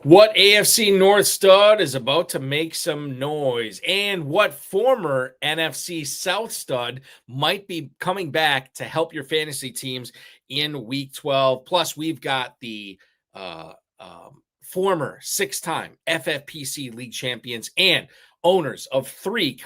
What AFC North stud is about to make some noise, and what former NFC South stud might be coming back to help your fantasy teams in Week 12. Plus, we've got the former six-time FFPC League champions and owners of three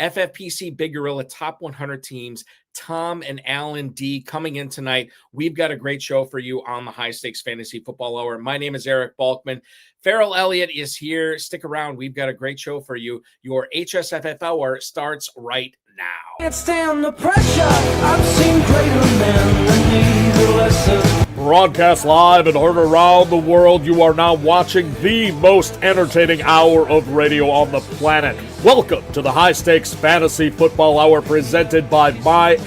FFPC Big Gorilla Top 100 teams, Tom and Alan Dee, coming in tonight. We've got a great show for you on the High Stakes Fantasy Football Hour. My name is Eric Balkman. Ferrell Elliott is here. Stick around. We've got a great show for you. Your HSFF Hour starts right now. Can't stand the pressure. I've seen greater men than need a lesson. Broadcast live and heard around the world, you are now watching the most entertaining hour of radio on the planet. Welcome to the High Stakes Fantasy Football Hour presented by myffpc.com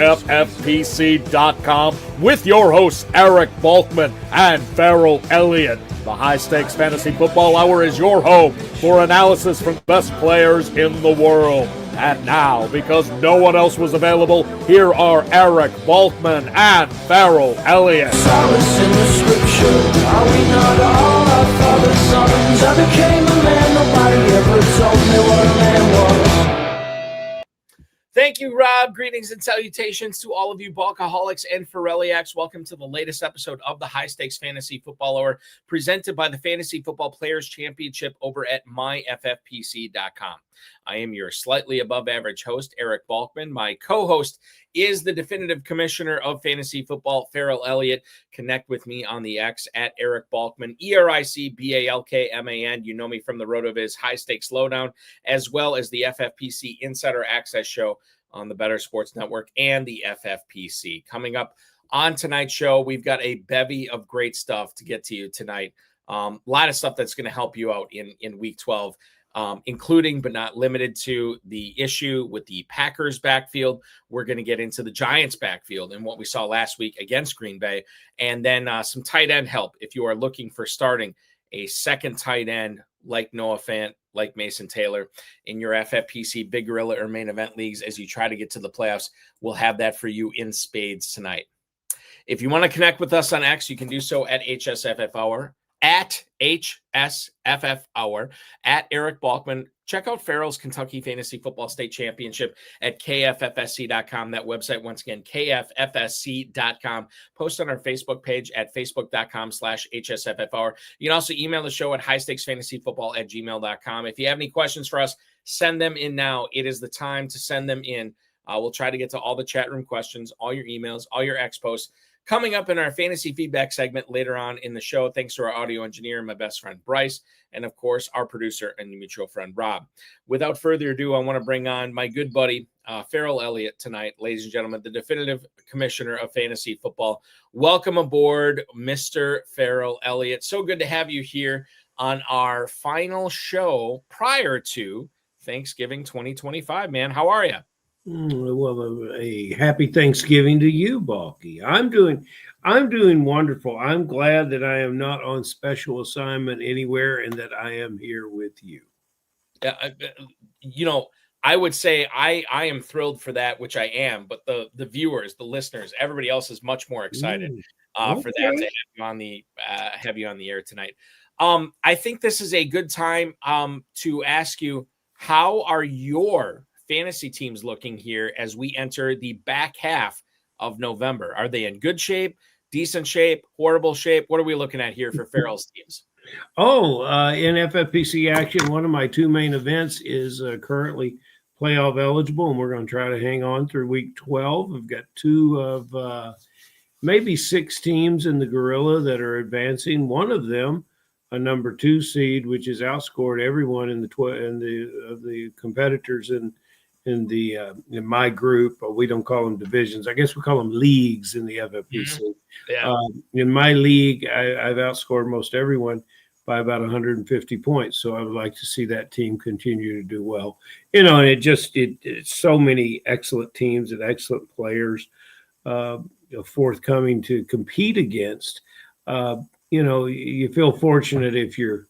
with your hosts Eric Balkman and Ferrell Elliott. The High Stakes Fantasy Football Hour is your home for analysis from the best players in the world. And now, because no one else was available, here are Eric Balkman and Ferrell Elliott. Solace in the scripture. Are we not all our father's sons? I became a man. Nobody ever told me what a man was. Thank you, Rob. Greetings and salutations to all of you Balkaholics and Ferrelliacs. Welcome to the latest episode of the High Stakes Fantasy Football Hour, presented by the Fantasy Football Players Championship over at myffpc.com. I am your slightly above average host, Eric Balkman. My co-host is the definitive commissioner of fantasy football, Ferrell Elliott. Connect with me on the X at Eric Balkman, EricBalkman. You know me from the RotoViz High Stakes Lowdown, as well as the FFPC Insider Access Show on the Better Sports Network and the FFPC. Coming up on tonight's show, we've got a bevy of great stuff to get to you tonight. A lot of stuff that's going to help you out in Week 12. Including but not limited to the issue with the Packers backfield. We're going to get into the Giants backfield and what we saw last week against Green Bay, and then some tight end help if you are looking for starting a second tight end like Noah Fant, like Mason Taylor in your FFPC Big Gorilla or Main Event leagues as you try to get to the playoffs. We'll have that for you in spades tonight. If you want to connect with us on X, you can do so at HSFF Hour, at HSFF Hour, at Eric Balkman. Check out Ferrell's Kentucky Fantasy Football State Championship at KFFSC.com. That website, once again, KFFSC.com. Post on our Facebook page at Facebook.com/HSFF Hour. You can also email the show at highstakesfantasyfootball@gmail.com. If you have any questions for us, send them in now. It is the time to send them in. We'll try to get to all the chat room questions, all your emails, all your X posts. Coming up in our fantasy feedback segment later on in the show, thanks to our audio engineer, my best friend Bryce, and of course, our producer and mutual friend Rob. Without further ado, I want to bring on my good buddy, Ferrell Elliott tonight, ladies and gentlemen, the definitive commissioner of fantasy football. Welcome aboard, Mr. Ferrell Elliott. So good to have you here on our final show prior to Thanksgiving 2025, man. How are you? Well, a happy Thanksgiving to you, Balky. I'm doing wonderful. I'm glad that I am not on special assignment anywhere and that I am here with you. I would say I am thrilled for that, which I am, but the viewers, the listeners, everybody else is much more excited for that to have you on the air tonight. I think this is a good time to ask you, how are your fantasy teams looking here as we enter the back half of November? Are they in good shape, decent shape, horrible shape? What are we looking at here for Ferrell's teams? In FFPC action, one of my two main events is currently playoff eligible, and we're going to try to hang on through week 12. We've got two of maybe six teams in the Gorilla that are advancing. One of them, a number 2 seed, which has outscored everyone in the competitors in my group. We don't call them divisions. I guess we call them leagues in the FFPC. Yeah. In my league, I've outscored most everyone by about 150 points. So I would like to see that team continue to do well. And it's so many excellent teams and excellent players forthcoming to compete against. You feel fortunate if you're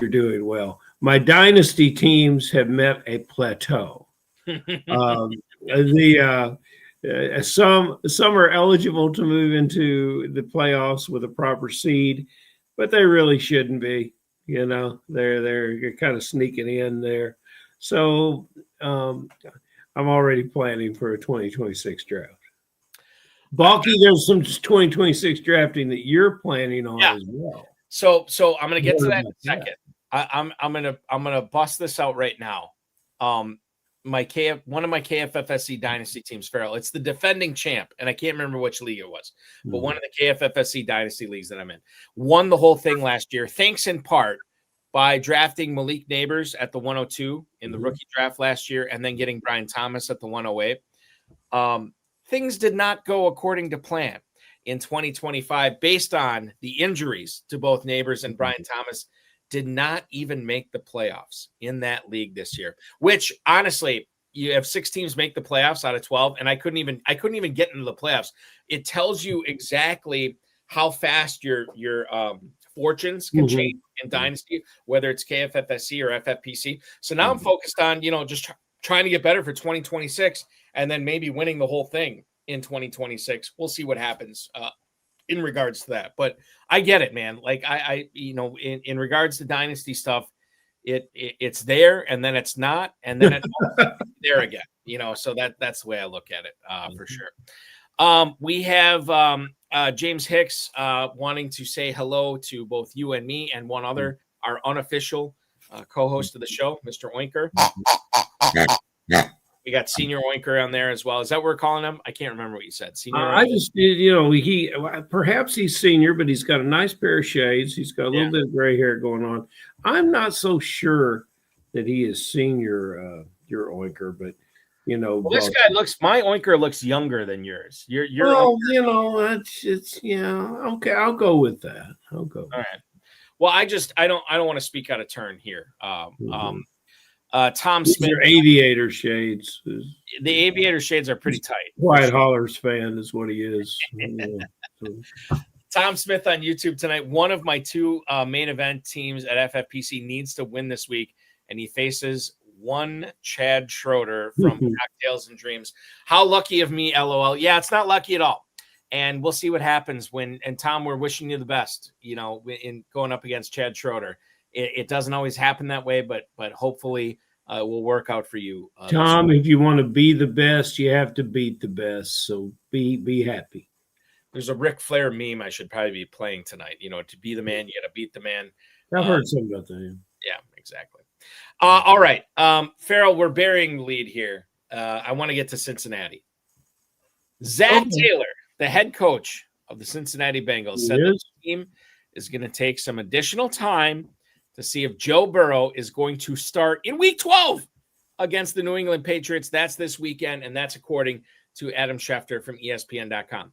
doing well. My dynasty teams have met a plateau. Some are eligible to move into the playoffs with a proper seed. but they really shouldn't be. They're kind of sneaking in there. So I'm already planning for a 2026 draft. Balky, there's some 2026 drafting that you're planning on as well. So I'm going to get to that in a second. I'm gonna bust this out right now. One of my KFFSC dynasty teams, Ferrell. It's the defending champ, and I can't remember which league it was, but one of the KFFSC dynasty leagues that I'm in won the whole thing last year, thanks in part by drafting Malik Neighbors at the 102 in the rookie draft last year, and then getting Brian Thomas at the 108. Things did not go according to plan in 2025 based on the injuries to both Neighbors and Brian Thomas. Did not even make the playoffs in that league this year, which honestly, you have 6 teams make the playoffs out of 12. And I couldn't even get into the playoffs. It tells you exactly how fast your fortunes can change in dynasty, whether it's KFFSC or FFPC. So now I'm focused on, just trying to get better for 2026 and then maybe winning the whole thing in 2026. We'll see what happens in regards to that, but I get it, man. Like I in regards to dynasty stuff, it's there and then it's not, and then it's there again, so that's the way I look at it, for sure. We have James Hicks wanting to say hello to both you and me and one other, our unofficial co-host of the show, Mr. Oinker. We got Senior Oinker on there as well. Is that what we're calling him? I can't remember what you said. Senior. I just, perhaps he's senior, but he's got a nice pair of shades. He's got a little bit of gray hair going on. I'm not so sure that he is senior, your Oinker, but this guy my Oinker looks younger than yours. You're okay. I'll go with that. All right. Well, I don't want to speak out of turn here. Tom Smith. Your aviator shades. The aviator shades are pretty tight. Quiet Hollers fan is what he is. Tom Smith on YouTube tonight. One of my 2 main event teams at FFPC needs to win this week, and he faces one Chad Schroeder from Cocktails and Dreams. How lucky of me, LOL. Yeah, it's not lucky at all. And we'll see what happens and Tom, we're wishing you the best, in going up against Chad Schroeder. It doesn't always happen that way, but hopefully it will work out for you. Tom, if you want to be the best, you have to beat the best. So be happy. There's a Ric Flair meme I should probably be playing tonight. To be the man, you got to beat the man. I've heard something about that. Yeah, exactly. All right. Ferrell, we're burying the lead here. I want to get to Cincinnati. Zach Taylor, the head coach of the Cincinnati Bengals, said the team is going to take some additional time to see if Joe Burrow is going to start in week 12 against the New England Patriots. That's this weekend, and that's according to Adam Schefter from ESPN.com.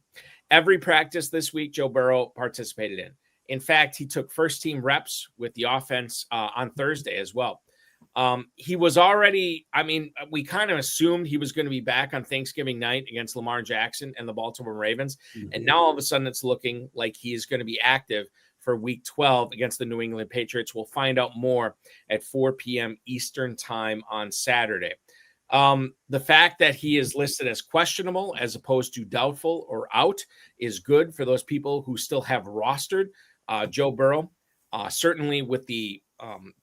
Every practice this week, Joe Burrow participated in. In fact, he took first-team reps with the offense on Thursday as well. He was already, we kind of assumed he was going to be back on Thanksgiving night against Lamar Jackson and the Baltimore Ravens. And now all of a sudden it's looking like he is going to be active for week 12 against the New England Patriots. We'll find out more at 4 p.m. Eastern time on Saturday. The fact that he is listed as questionable as opposed to doubtful or out is good for those people who still have rostered Joe Burrow. Certainly with the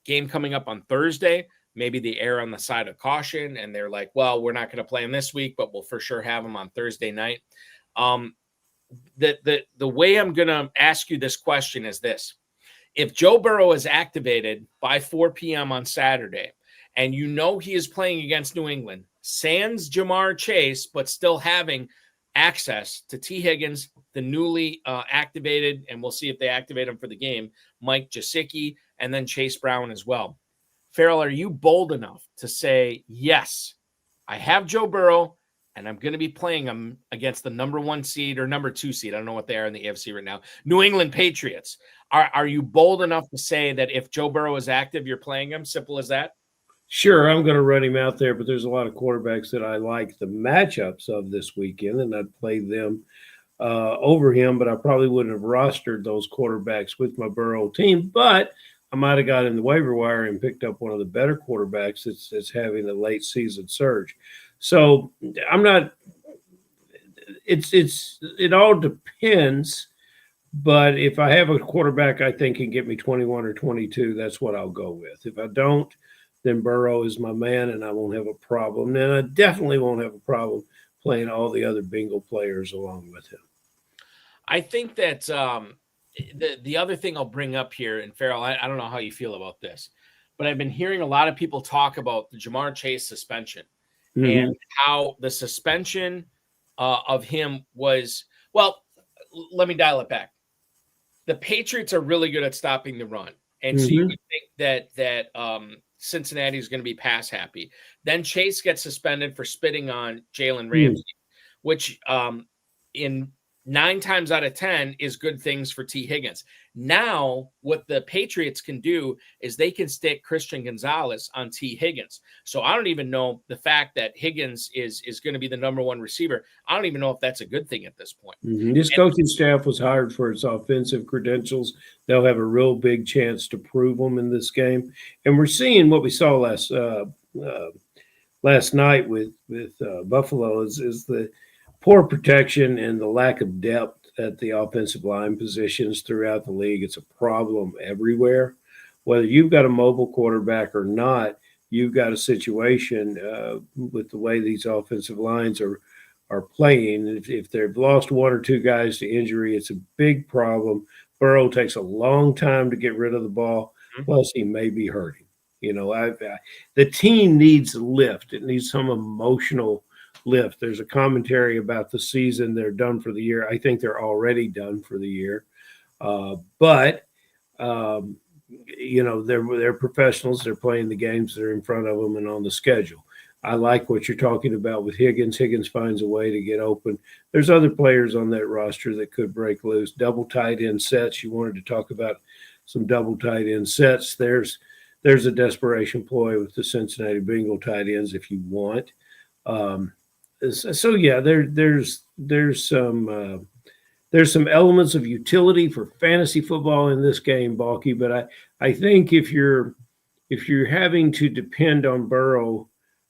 game coming up on Thursday, maybe they err on the side of caution and they're like, well, we're not going to play him this week, but we'll for sure have him on Thursday night. The way I'm going to ask you this question is this. If Joe Burrow is activated by 4 p.m. on Saturday, and he is playing against New England, sans Jamar Chase, but still having access to T. Higgins, the newly activated, and we'll see if they activate him for the game, Mike Gesicki, and then Chase Brown as well. Ferrell, are you bold enough to say, yes, I have Joe Burrow, and I'm going to be playing him against the number 1 seed or number 2 seed. I don't know what they are in the AFC right now. New England Patriots. Are you bold enough to say that if Joe Burrow is active, you're playing him? Simple as that? Sure, I'm going to run him out there, but there's a lot of quarterbacks that I like the matchups of this weekend, and I'd play them over him, but I probably wouldn't have rostered those quarterbacks with my Burrow team, but I might have got in the waiver wire and picked up one of the better quarterbacks that's having a late season surge. So I'm not – it all depends But if I have a quarterback I think can get me 21 or 22, that's what I'll go with. If I don't, then Burrow is my man, and I won't have a problem. And I definitely won't have a problem playing all the other Bengal players along with him. I think that the other thing I'll bring up here, and Ferrell, I don't know how you feel about this, but I've been hearing a lot of people talk about the Jamar Chase suspension and how the suspension of him was, well, let me dial it back. The Patriots are really good at stopping the run. And so you would think that Cincinnati is going to be pass happy. Then Chase gets suspended for spitting on Jalen Ramsey, which in 9 times out of 10 is good things for T. Higgins. Now, what the Patriots can do is they can stick Christian Gonzalez on T. Higgins. So I don't even know the fact that Higgins is going to be the number 1 receiver. I don't even know if that's a good thing at this point. This coaching staff was hired for its offensive credentials. They'll have a real big chance to prove them in this game. And we're seeing what we saw last night with Buffalo is the poor protection and the lack of depth at the offensive line positions throughout the league. It's a problem everywhere. Whether you've got a mobile quarterback or not, you've got a situation with the way these offensive lines are playing. If they've lost 1 or 2 guys to injury, it's a big problem. Burrow takes a long time to get rid of the ball. Plus, he may be hurting. The team needs a lift. It needs some emotional lift. There's a commentary about the season. They're done for the year. I think they're already done for the year. But they're professionals. They're playing the games that are in front of them and on the schedule. I like what you're talking about with Higgins. Higgins finds a way to get open. There's other players on that roster that could break loose. Double tight end sets. You wanted to talk about some double tight end sets. There's a desperation ploy with the Cincinnati Bengal tight ends if you want. So yeah, there's some elements of utility for fantasy football in this game, Balky. But I think if you're having to depend on Burrow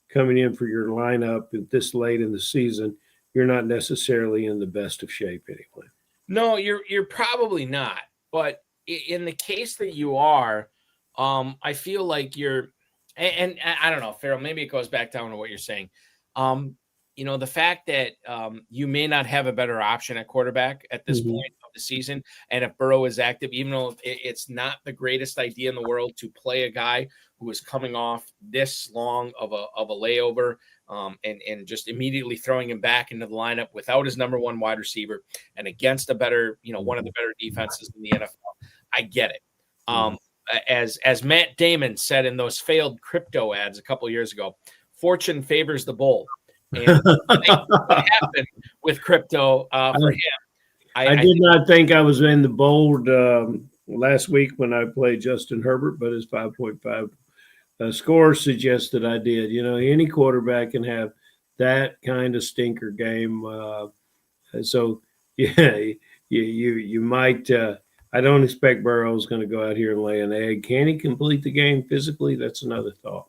coming in for your lineup this late in the season, you're not necessarily in the best of shape anyway. No, you're probably not. But in the case that you are, I feel like you're, and I don't know, Ferrell, maybe it goes back down to what you're saying. The fact that you may not have a better option at quarterback at this point of the season, and if Burrow is active, even though it's not the greatest idea in the world to play a guy who is coming off this long of a layover, and just immediately throwing him back into the lineup without his number 1 wide receiver and against a better, one of the better defenses in the NFL. I get it. As Matt Damon said in those failed crypto ads a couple of years ago, fortune favors the bold. And what happened with crypto for him? I did not think I was in the bold last week when I played Justin Herbert, but his 5.5 score suggests that I did. Any quarterback can have that kind of stinker game. So yeah, you might. I don't expect Burrow's going to go out here and lay an egg. Can he complete the game physically? That's another thought.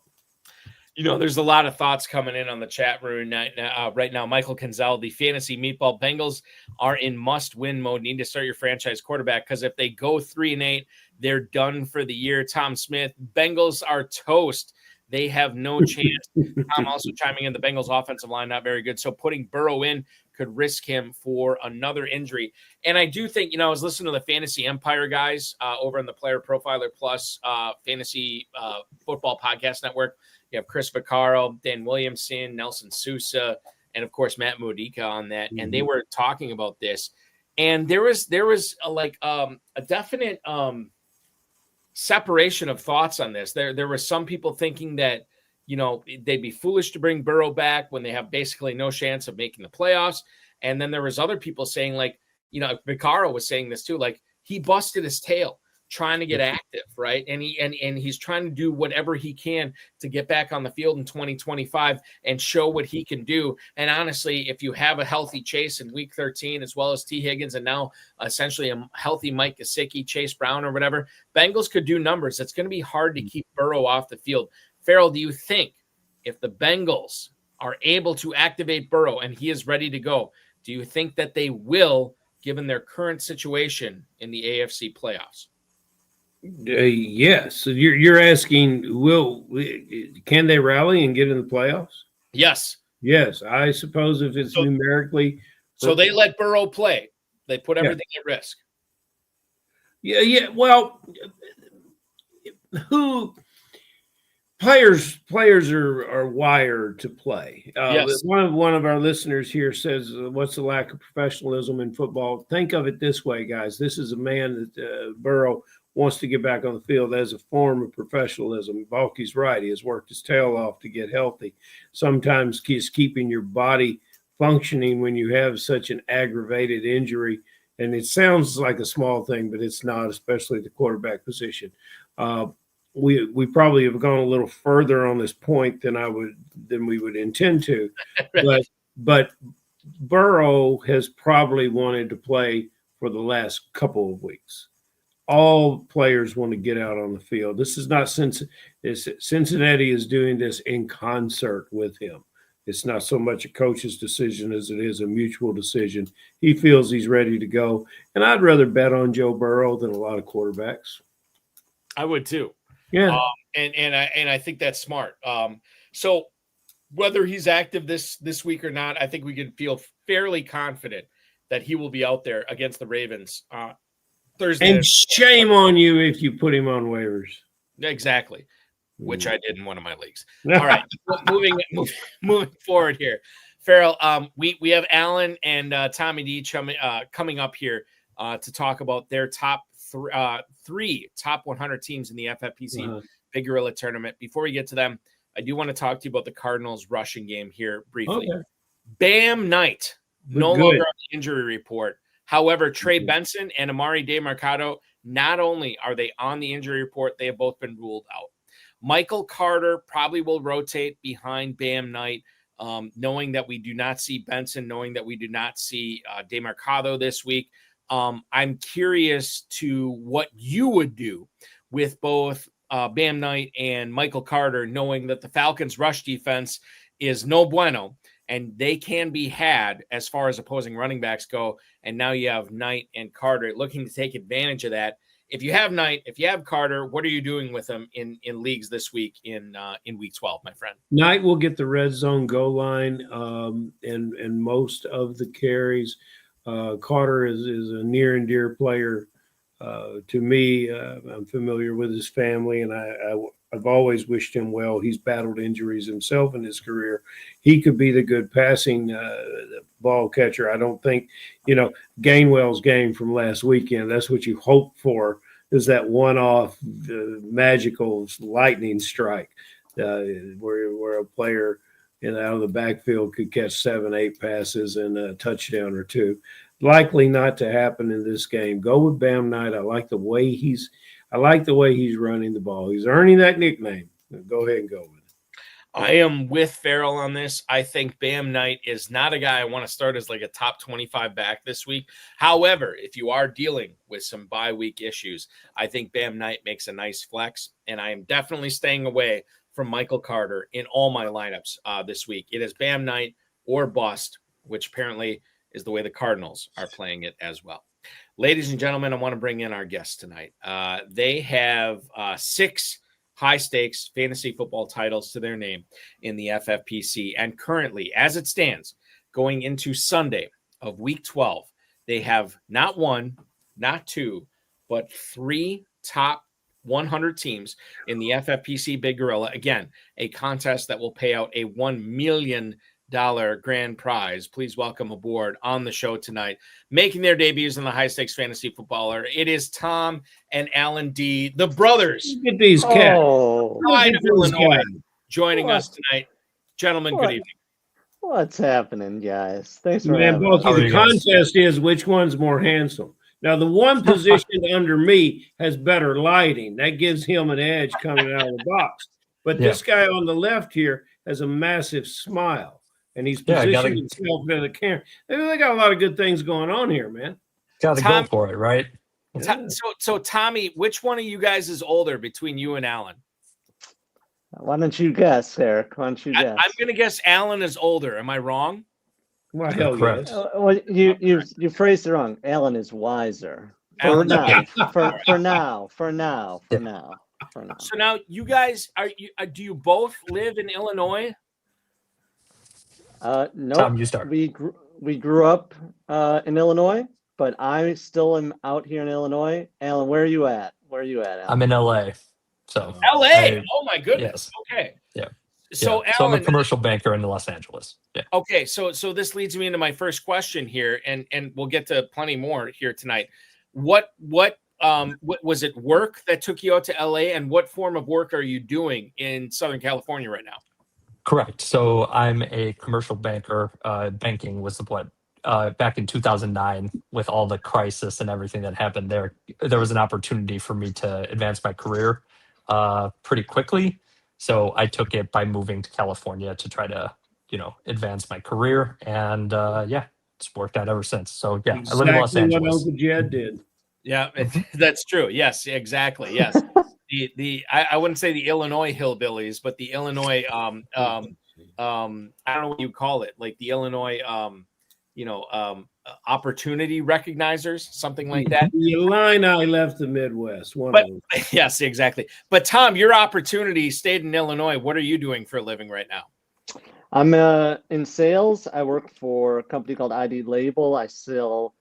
There's a lot of thoughts coming in on the chat room right now. Michael Kinzel, the fantasy meatball Bengals are in must-win mode. Need to start your franchise quarterback because if they go 3-8, they're done for the year. Tom Smith, Bengals are toast. They have no chance. Tom also chiming in, the Bengals offensive line not very good. So putting Burrow in could risk him for another injury. And I do think, I was listening to the Fantasy Empire guys over on the Player Profiler Plus Fantasy Football Podcast Network. You have Chris Vaccaro, Dan Williamson, Nelson Sousa, and of course Matt Modica on that. And they were talking about this, and there was a definite separation of thoughts on this. There were some people thinking that they'd be foolish to bring Burrow back when they have basically no chance of making the playoffs, and then there was other people saying Vaccaro was saying this too, he busted his tail trying to get active, right? And he's trying to do whatever he can to get back on the field in 2025 and show what he can do. And honestly, if you have a healthy Chase in week 13, as well as T. Higgins, and now essentially a healthy Mike Gesicki, Chase Brown or whatever, Bengals could do numbers. It's going to be hard to keep Burrow off the field. Ferrell, do you think if the Bengals are able to activate Burrow and he is ready to go, do you think that they will given their current situation in the AFC playoffs? Yes. So you're asking, can they rally and get in the playoffs? Yes. Yes. I suppose if it's numerically. So they let Burrow play. They put everything at risk. Yeah. Well, players are wired to play. Yes. One of our listeners here says, "What's the lack of professionalism in football?" Think of it this way, guys. This is a man that Burrow wants to get back on the field as a form of professionalism. Balky's right. He has worked his tail off to get healthy. Sometimes it's keeping your body functioning when you have such an aggravated injury. And it sounds like a small thing, but it's not, especially the quarterback position. We probably have gone a little further on this point than we would intend to. Right. But Burrow has probably wanted to play for the last couple of weeks. All players want to get out on the field. This is not Cincinnati is doing this in concert with him. It's not so much a coach's decision as it is a mutual decision. He feels he's ready to go. And I'd rather bet on Joe Burrow than a lot of quarterbacks. I would too. Yeah. And I think that's smart. So whether he's active this week or not, I think we can feel fairly confident that he will be out there against the Ravens Thursday. And shame on you if you put him on waivers. Exactly. Which I did in one of my leagues. All right, moving forward here, Ferrell. We have Alan and Tommy Dee coming up here to talk about their top three top 100 teams in the FFPC Big Gorilla Tournament. Before we get to them, I do want to talk to you about the Cardinals rushing game here briefly. Okay. Bam Knight no longer on the injury report. However, Trey Benson and Amari DeMarcado, not only are they on the injury report, they have both been ruled out. Michael Carter probably will rotate behind Bam Knight, knowing that we do not see Benson, knowing that we do not see DeMarcado this week. I'm curious to what you would do with both Bam Knight and Michael Carter, knowing that the Falcons' rush defense is no bueno, and they can be had as far as opposing running backs go. And now you have Knight and Carter looking to take advantage of that. If you have Knight, if you have Carter, what are you doing with them in leagues this week in week 12, my friend? Knight will get the red zone goal line and most of the carries. Carter is a near and dear player to me. I'm familiar with his family, and I've always wished him well. He's battled injuries himself in his career. He could be the good passing ball catcher. I don't think, Gainwell's game from last weekend, that's what you hope for, is that one-off magical lightning strike where a player out of the backfield could catch 7-8 passes and a touchdown or two. Likely not to happen in this game. Go with Bam Knight. I like the way he's running the ball. He's earning that nickname. Go ahead and go with it. I am with Ferrell on this. I think Bam Knight is not a guy I want to start as like a top 25 back this week. However, if you are dealing with some bye week issues, I think Bam Knight makes a nice flex, and I am definitely staying away from Michael Carter in all my lineups this week. It is Bam Knight or bust, which apparently is the way the Cardinals are playing it as well. Ladies and gentlemen, I want to bring in our guests tonight. They have 6 high-stakes fantasy football titles to their name in the FFPC. And currently, as it stands, going into Sunday of Week 12, they have not 1, not 2, but 3 top 100 teams in the FFPC Big Gorilla. Again, a contest that will pay out a $1 million grand prize. Please welcome aboard on the show tonight, making their debuts in the high stakes fantasy footballer. It is Tom and Alan Dee, the brothers. Look at these cats. Pride of Illinois, joining us tonight. Gentlemen, good evening. What's happening, guys? Thanks for having us. The contest is which one's more handsome. Now, the one positioned under me has better lighting. That gives him an edge coming out of the box. But this guy on the left here has a massive smile. And he's positioning himself in the camera. They got a lot of good things going on here, man. Got to go for it, right? So Tommy, which one of you guys is older between you and Alan? Why don't you guess, Eric? Why don't you guess? I'm going to guess Alan is older. Am I wrong? Well, hell Correct. yes. Well, you phrased it wrong. Alan is wiser. For Alan's now. wiser. For now. So now you guys do you both live in Illinois? Nope. Tom, you start. We grew up in Illinois, but I still am out here in Illinois. Alan, where are you at? Alan? I'm in LA. So LA. Oh my goodness. Yes. Okay. Yeah. So yeah. So I'm a Alan, commercial banker in Los Angeles. Yeah. okay, so this leads me into my first question here, and we'll get to plenty more here tonight. What was it work that took you out to LA, and what form of work are you doing in Southern California right now? Correct. So I'm a commercial banker. Banking was what back in 2009 with all the crisis and everything that happened there. There was an opportunity for me to advance my career pretty quickly. So I took it by moving to California to try to, advance my career. And it's worked out ever since. So yeah, Exactly I live in Los Angeles. what Uncle Jed did. Yeah, that's true. Yes, exactly. Yes. I wouldn't say the Illinois hillbillies, but the Illinois I don't know what you call it, like the Illinois opportunity recognizers, something like that. The Illini left the Midwest. Yes, exactly. But Tom, your opportunity stayed in Illinois. What are you doing for a living right now? I'm in sales. I work for a company called ID Label. I sell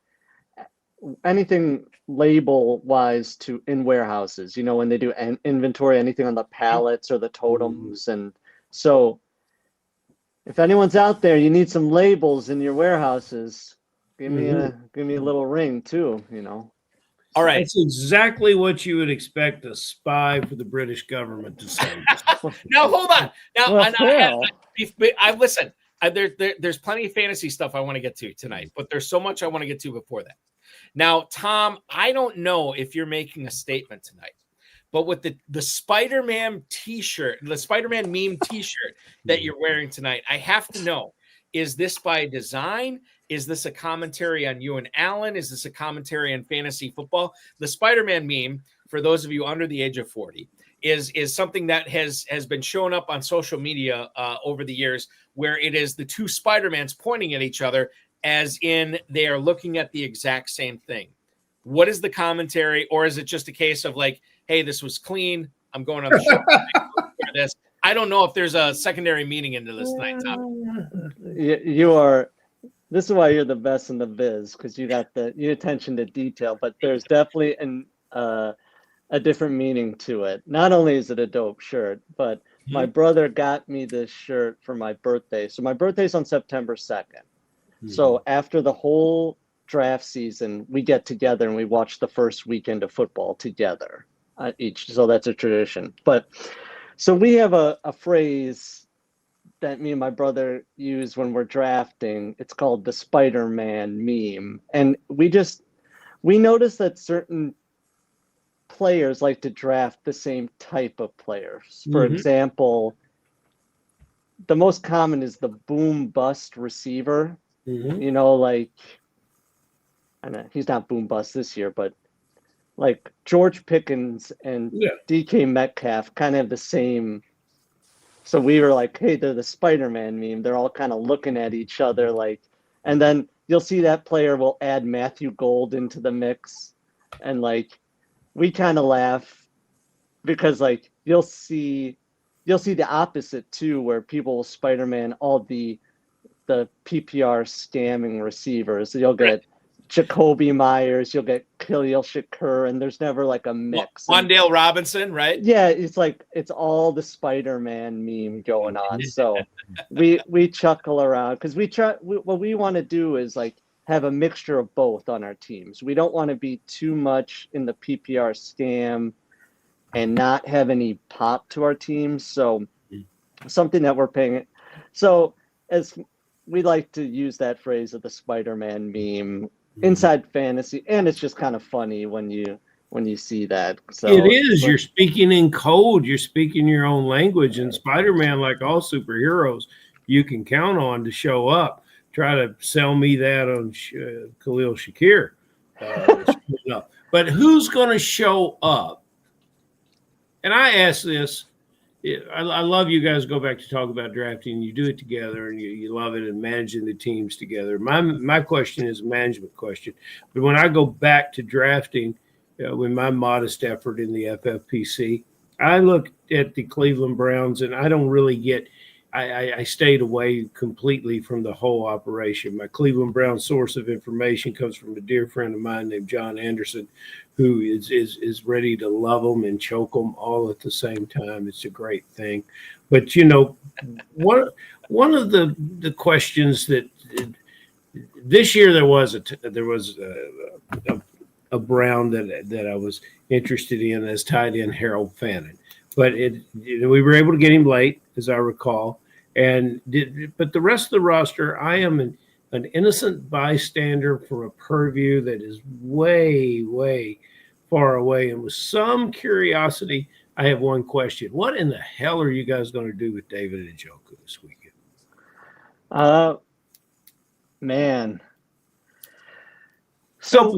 anything label wise in warehouses, when they do an inventory, anything on the pallets or the totems. And so if anyone's out there, you need some labels in your warehouses, give me a little ring too, All right. That's exactly what you would expect a spy for the British government to say. Now hold on. Now Well, listen. There's plenty of fantasy stuff I want to get to tonight, but there's so much I want to get to before that. Now, Tom, I don't know if you're making a statement tonight, but with the Spider-Man t-shirt, the Spider-Man meme t-shirt that you're wearing tonight, I have to know, is this by design? Is this a commentary on you and Alan? Is this a commentary on fantasy football? The Spider-Man meme, for those of you under the age of 40, is something that has been showing up on social media over the years, where it is the two Spider-Mans pointing at each other as in they are looking at the exact same thing. What is the commentary, or is it just a case of like, hey, this was clean, I'm going on the show for this? I don't know if there's a secondary meaning into this tonight, Tom. You are. This is why you're the best in the biz, because you got your attention to detail. But there's definitely a different meaning to it. Not only is it a dope shirt, but my brother got me this shirt for my birthday. So my birthday's on September 2nd. So after the whole draft season, we get together and we watch the first weekend of football together each. So that's a tradition. But so we have a phrase that me and my brother use when we're drafting. It's called the Spider-Man meme. And we notice that certain players like to draft the same type of players. For example, the most common is the boom bust receiver. Like, I know he's not boom bust this year, but like George Pickens and DK Metcalf kind of have the same. So we were like, hey, they're the Spider-Man meme. They're all kind of looking at each other like, and then you'll see that player will add Matthew Gold into the mix. And like, we kind of laugh because like, you'll see the opposite too, where people will Spider-Man all the PPR scamming receivers. You'll get Jacoby Myers, you'll get Khalil Shakur, and there's never like a mix. Wandale Robinson, right? Yeah, it's like it's all the Spider-Man meme going on. So we chuckle around because what we want to do is like have a mixture of both on our teams. We don't want to be too much in the PPR scam and not have any pop to our teams. So something that we're paying. So as we like to use that phrase of the Spider-Man meme inside fantasy, and it's just kind of funny when you see that. So it is. You're speaking in code. You're speaking your own language. And Spider-Man, like all superheroes, you can count on to show up. Try to sell me that on Khalil Shakir. But who's going to show up? And I ask this I love you guys go back to talk about drafting. You do it together, and you love it, and managing the teams together. My question is a management question, but when I go back to drafting, with my modest effort in the FFPC, I look at the Cleveland Browns, and I don't really get. I stayed away completely from the whole operation. My Cleveland Browns source of information comes from a dear friend of mine named John Anderson, who is ready to love them and choke them all at the same time. It's a great thing. But, one of the questions that this year there was a Brown that I was interested in as tight end Harold Fannin. But we were able to get him late, as I recall. But the rest of the roster, I am an innocent bystander for a purview that is way, way far away. And with some curiosity, I have one question. What in the hell are you guys going to do with David Njoku this weekend? Man. So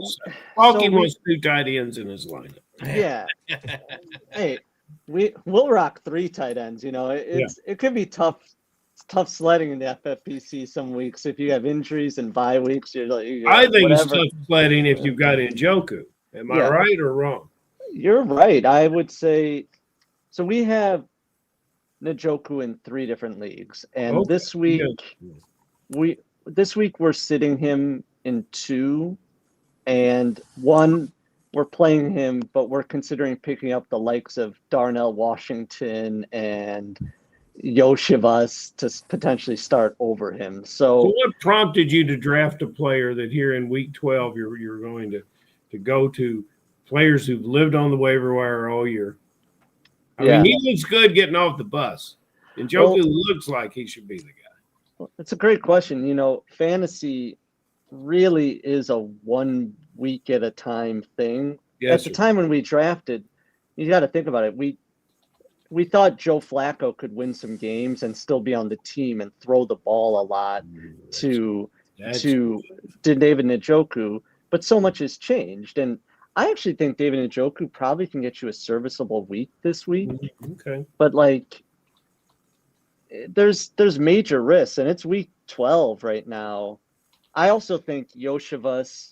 Balky wants 2 tight ends in his lineup. Yeah. Hey, we'll rock 3 tight ends. It could be tough sledding in the FFPC some weeks if you have injuries and bye weeks. I think it's tough sledding if you've got Njoku. Am I right or wrong? You're right. I would say so. We have Njoku in 3 different leagues, and this week we're sitting him in 2, and 1 we're playing him, but we're considering picking up the likes of Darnell Washington and Yoshivas to potentially start over him. So what prompted you to draft a player that here in week 12 you're going to go to players who've lived on the waiver wire all year? I mean, he looks good getting off the bus. And Njoku looks like he should be the guy. It's a great question. Fantasy really is a 1 week at a time thing. Yes, at the time when we drafted, you got to think about it. We thought Joe Flacco could win some games and still be on the team and throw the ball a lot to David Njoku, but so much has changed. And I actually think David Njoku probably can get you a serviceable week this week. Okay. But there's major risks, and it's week 12 right now. I also think Yoshivas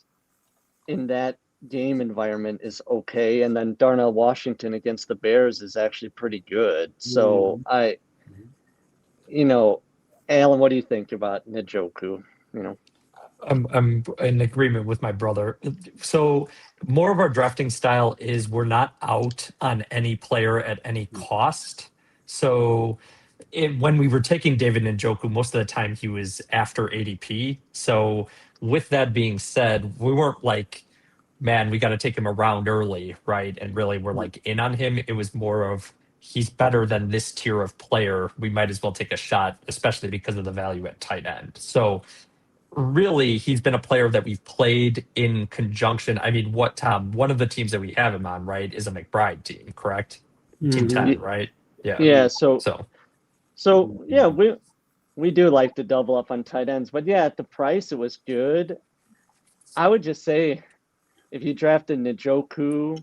in that game environment is okay, and then Darnell Washington against the Bears is actually pretty good. So Alan, what do you think about Njoku? I'm in agreement with my brother. So more of our drafting style is we're not out on any player at any cost. So when we were taking David Njoku, most of the time he was after ADP. So with that being said, we weren't like, man, we got to take him around early, right? And really we're like in on him. It was more of, he's better than this tier of player. We might as well take a shot, especially because of the value at tight end. So really, he's been a player that we've played in conjunction. I mean, Tom, one of the teams that we have him on, right, is a McBride team, correct? Team 10, right? Yeah. Yeah. So yeah, we do like to double up on tight ends, but at the price, it was good. I would just say, if you drafted Njoku,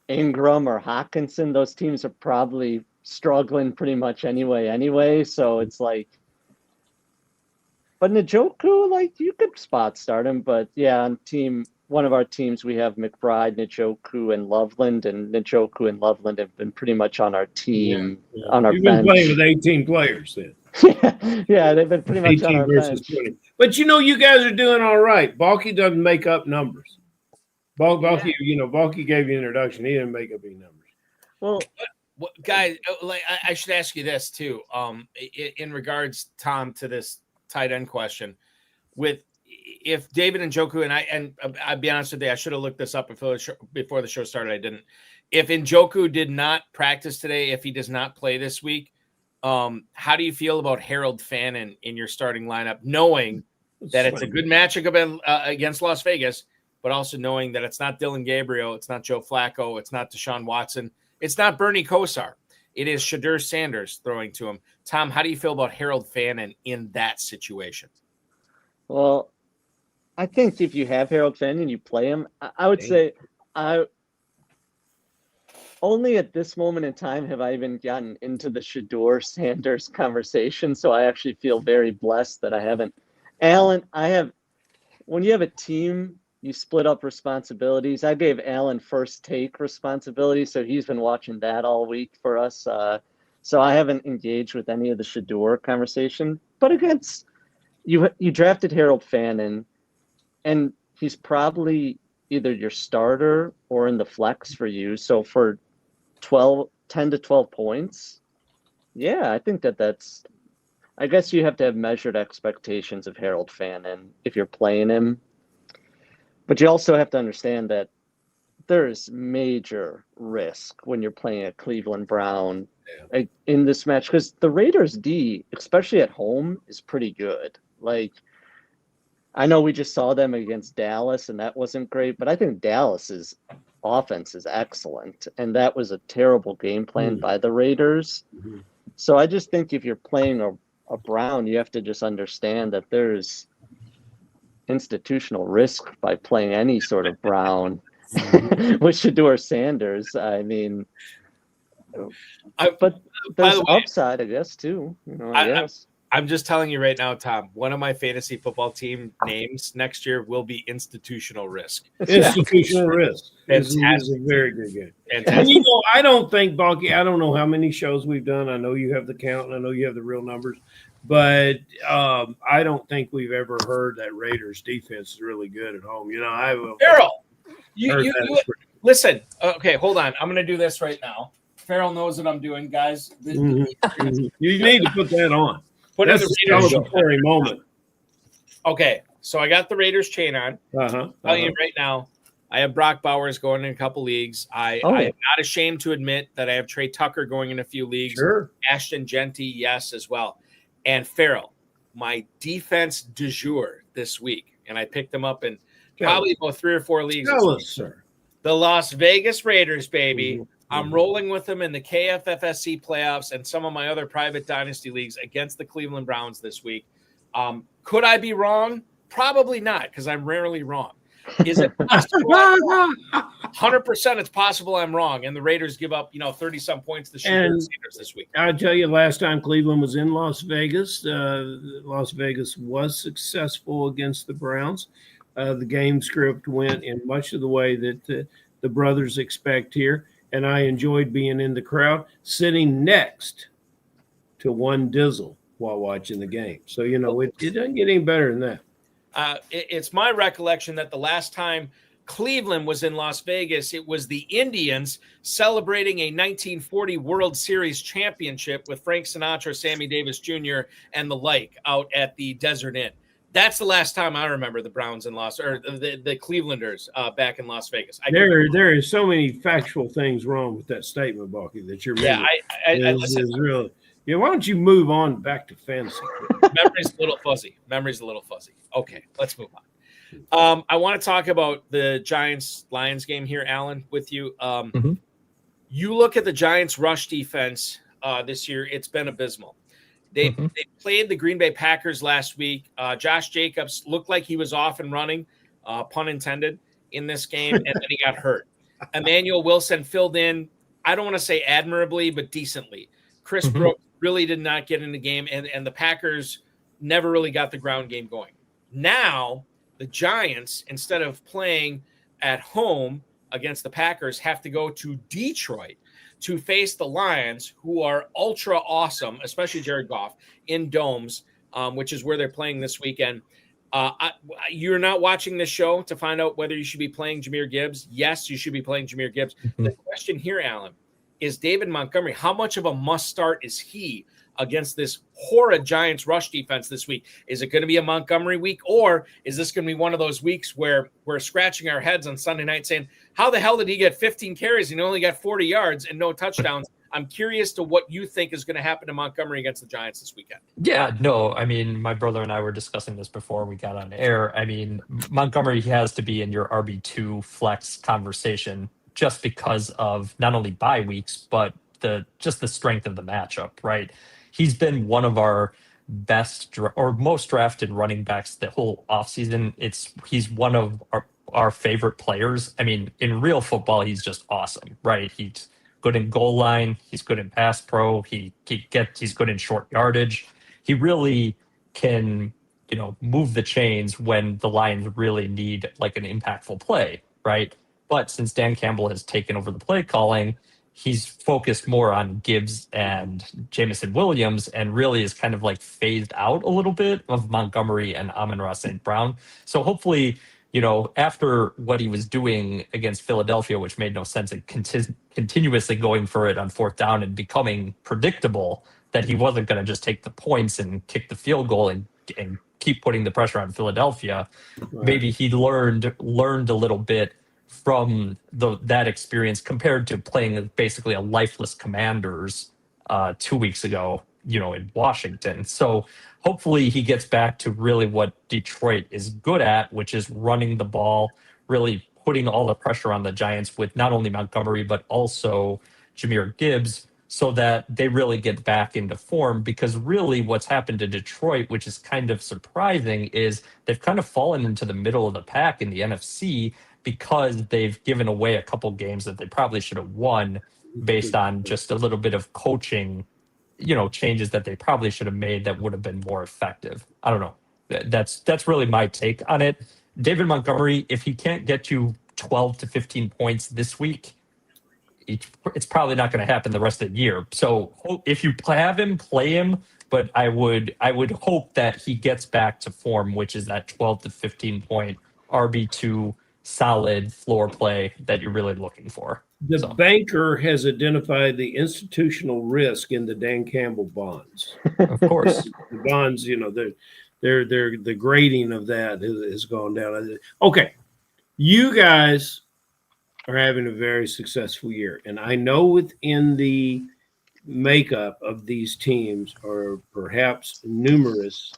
Ingram, or Hawkinson, those teams are probably struggling pretty much anyway. So it's like, but Njoku, you could spot start him. But on one of our teams, we have McBride, Njoku, and Loveland, and Njoku and Loveland have been pretty much on our team, on our You've bench. been playing with 18 players then. They've been pretty much on our bench. 20. But you guys are doing all right. Balky doesn't make up numbers. Balky, Balky gave you an introduction. He didn't make up any numbers. Well, guys, I should ask you this too. In regards, Tom, to this tight end question, if David Njoku and I'll be honest with you, I should have looked this up before the show started. I didn't. If Njoku did not practice today, if he does not play this week, how do you feel about Harold Fannin in your starting lineup, knowing that it's a good matchup against Las Vegas, but also knowing that it's not Dylan Gabriel, it's not Joe Flacco, it's not Deshaun Watson, it's not Bernie Kosar. It is Shadur Sanders throwing to him. Tom, how do you feel about Harold Fannin in that situation? Well, I think if you have Harold Fannin, you play him. I would say only at this moment in time have I even gotten into the Shador Sanders conversation. So I actually feel very blessed that I haven't. Alan, when you have a team, you split up responsibilities. I gave Alan first take responsibility, so he's been watching that all week for us. So I haven't engaged with any of the Shador conversation. But against you drafted Harold Fannin, and he's probably either your starter or in the flex for you. So for 10 to 12 points, yeah, I think that's. I guess you have to have measured expectations of Harold Fannin if you're playing him. But you also have to understand that there is major risk when you're playing a Cleveland Brown in this match, because the Raiders D, especially at home, is pretty good. Like, I know we just saw them against Dallas, and that wasn't great, but I think Dallas's offense is excellent, and that was a terrible game plan by the Raiders. So I just think if you're playing a Brown, you have to just understand that there's institutional risk by playing any sort of Brown with Shador Sanders. I mean, but there's upside, I guess, too. I guess. I'm just telling you right now, Tom, one of my fantasy football team names next year will be Institutional Risk. Institutional Risk. Fantastic. Is a very good game. Fantastic. And I don't think, Balky, I don't know how many shows we've done. I know you have the count, and I know you have the real numbers. But I don't think we've ever heard that Raiders defense is really good at home. I will. Ferrell, you listen. Okay, hold on. I'm going to do this right now. Ferrell knows what I'm doing, guys. You need to put that on. That's a celebratory moment. Okay, so I got the Raiders chain on. Telling you right now, I have Brock Bowers going in a couple leagues. I am not ashamed to admit that I have Trey Tucker going in a few leagues. Sure. Ashton Genty, yes, as well. And Ferrell, my defense du jour this week, and I picked them up in probably about 3 or 4 leagues. Tell us, sir. The Las Vegas Raiders, baby. I'm rolling with them in the KFFSC playoffs and some of my other private dynasty leagues against the Cleveland Browns this week. Could I be wrong? Probably not, because I'm rarely wrong. Is it possible? 100% it's possible I'm wrong, and the Raiders give up 30-some points to Raiders this week. I'll tell you, last time Cleveland was in Las Vegas, Las Vegas was successful against the Browns. The game script went in much of the way that the brothers expect here. And I enjoyed being in the crowd, sitting next to one Dizzle while watching the game. So, it doesn't get any better than that. It's my recollection that the last time Cleveland was in Las Vegas, it was the Indians celebrating a 1940 World Series championship with Frank Sinatra, Sammy Davis Jr., and the like out at the Desert Inn. That's the last time I remember the Browns in the Clevelanders back in Las Vegas. There is so many factual things wrong with that statement, Balky, that you're making. Yeah, listen. Really. Yeah, why don't you move on back to fantasy? Memory's a little fuzzy. Okay, let's move on. I want to talk about the Giants-Lions game here, Alan, with you. You look at the Giants' rush defense this year; it's been abysmal. They played the Green Bay Packers last week. Josh Jacobs looked like he was off and running, pun intended, in this game, and then he got hurt. Emmanuel Wilson filled in, I don't want to say admirably, but decently. Chris Brooks really did not get in the game, and the Packers never really got the ground game going. Now, the Giants, instead of playing at home against the Packers, have to go to Detroit to face the Lions, who are ultra awesome, especially Jared Goff, in domes, which is where they're playing this weekend. You're not watching this show to find out whether you should be playing Jahmyr Gibbs. Yes, you should be playing Jahmyr Gibbs. The question here, Alan, is David Montgomery, how much of a must start is he against this horrid Giants rush defense this week? Is it going to be a Montgomery week, or is this going to be one of those weeks where we're scratching our heads on Sunday night saying, how the hell did he get 15 carries and he only got 40 yards and no touchdowns? I'm curious to what you think is going to happen to Montgomery against the Giants this weekend. Yeah, no, I mean, my brother and I were discussing this before we got on air. I mean, Montgomery has to be in your RB2 flex conversation just because of not only bye weeks, but the strength of the matchup, right? He's been one of our best or most drafted running backs the whole offseason. He's one of our favorite players. I mean, in real football, he's just awesome, right? He's good in goal line. He's good in pass pro. He's good in short yardage. He really can, move the chains when the Lions really need like an impactful play, right? But since Dan Campbell has taken over the play calling, he's focused more on Gibbs and Jamison Williams and really is kind of like phased out a little bit of Montgomery and Amon-Ra St. Brown. So hopefully, after what he was doing against Philadelphia, which made no sense, and continuously going for it on fourth down and becoming predictable that he wasn't going to just take the points and kick the field goal and keep putting the pressure on Philadelphia. Right. Maybe he learned a little bit from that experience compared to playing basically a lifeless Commanders 2 weeks ago, in Washington. So hopefully he gets back to really what Detroit is good at, which is running the ball, really putting all the pressure on the Giants with not only Montgomery, but also Jahmyr Gibbs, so that they really get back into form. Because really what's happened to Detroit, which is kind of surprising, is they've kind of fallen into the middle of the pack in the NFC because they've given away a couple games that they probably should have won based on just a little bit of coaching, changes that they probably should have made that would have been more effective. I don't know. That's really my take on it. David Montgomery, if he can't get you 12 to 15 points this week, it's probably not going to happen the rest of the year. So if you have him, play him. But I would hope that he gets back to form, which is that 12 to 15 point RB2 solid floor play that you're really looking for. The banker has identified the institutional risk in the Dan Campbell bonds. Of course. The bonds, they're the grading of that has gone down. Okay. You guys are having a very successful year. And I know within the makeup of these teams are perhaps numerous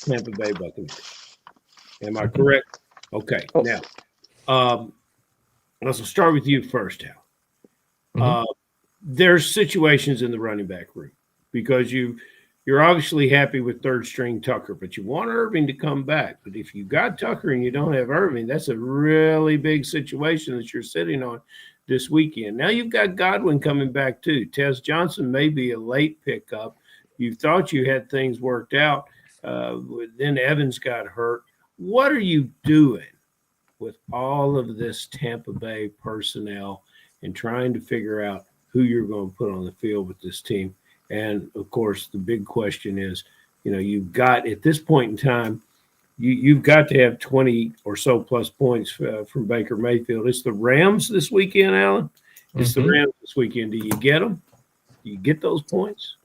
Tampa Bay Buccaneers. Am I correct? Okay. Oh. Now, let's start with you first, Hal. Mm-hmm. There's situations in the running back room because you're obviously happy with third string Tucker, but you want Irving to come back. But if you got Tucker and you don't have Irving, that's a really big situation that you're sitting on this weekend. Now you've got Godwin coming back too. Tez Johnson may be a late pickup. You thought you had things worked out. Then Evans got hurt. What are you doing with all of this Tampa Bay personnel and trying to figure out who you're going to put on the field with this team? And, of course, the big question is, you've got at this point in time, you've got to have 20 or so plus points from Baker Mayfield. It's the Rams this weekend, Alan. It's the Rams this weekend. Do you get them? Do you get those points?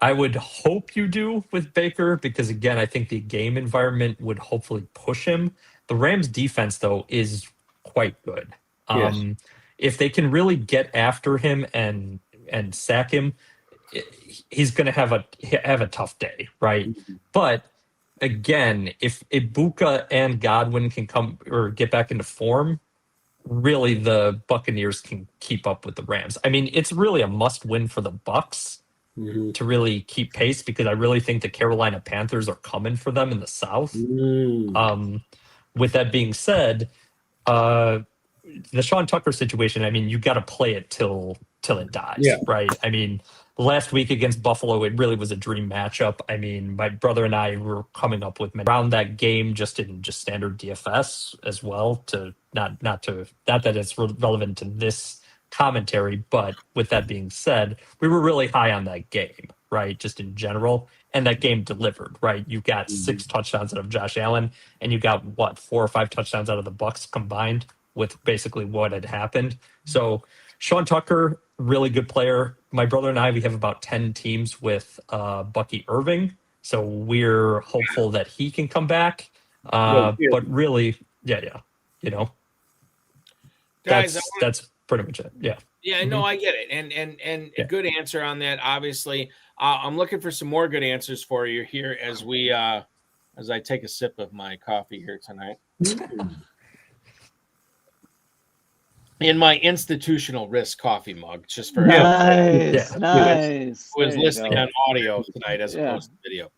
I would hope you do with Baker because, again, I think the game environment would hopefully push him. The Rams defense, though, is quite good. Yes. If they can really get after him and sack him, he's going to have a tough day, right? Mm-hmm. But again, if Ibuka and Godwin can come or get back into form, really the Buccaneers can keep up with the Rams. I mean, it's really a must-win for the Bucs to really keep pace because I really think the Carolina Panthers are coming for them in the South. With that being said, the Sean Tucker situation, I mean, you got to play it till it dies, right? I mean, last week against Buffalo, it really was a dream matchup. I mean, my brother and I were coming up with around that game just in standard DFS as well. To not that it's relevant to this commentary, but with that being said, we were really high on that game, right? Just in general, and that game delivered, right? You got 6 touchdowns out of Josh Allen, and you got 4 or 5 touchdowns out of the Bucs combined with basically what had happened. So Sean Tucker, really good player. My brother and I, we have about 10 teams with Bucky Irving. So we're hopeful that he can come back. But really, Guys, that's pretty much it. Yeah. Yeah, no, I get it. And a good answer on that, obviously. I'm looking for some more good answers for you here as I take a sip of my coffee here tonight. In my institutional risk coffee mug, just for nice. Who is listening on audio tonight as opposed to video.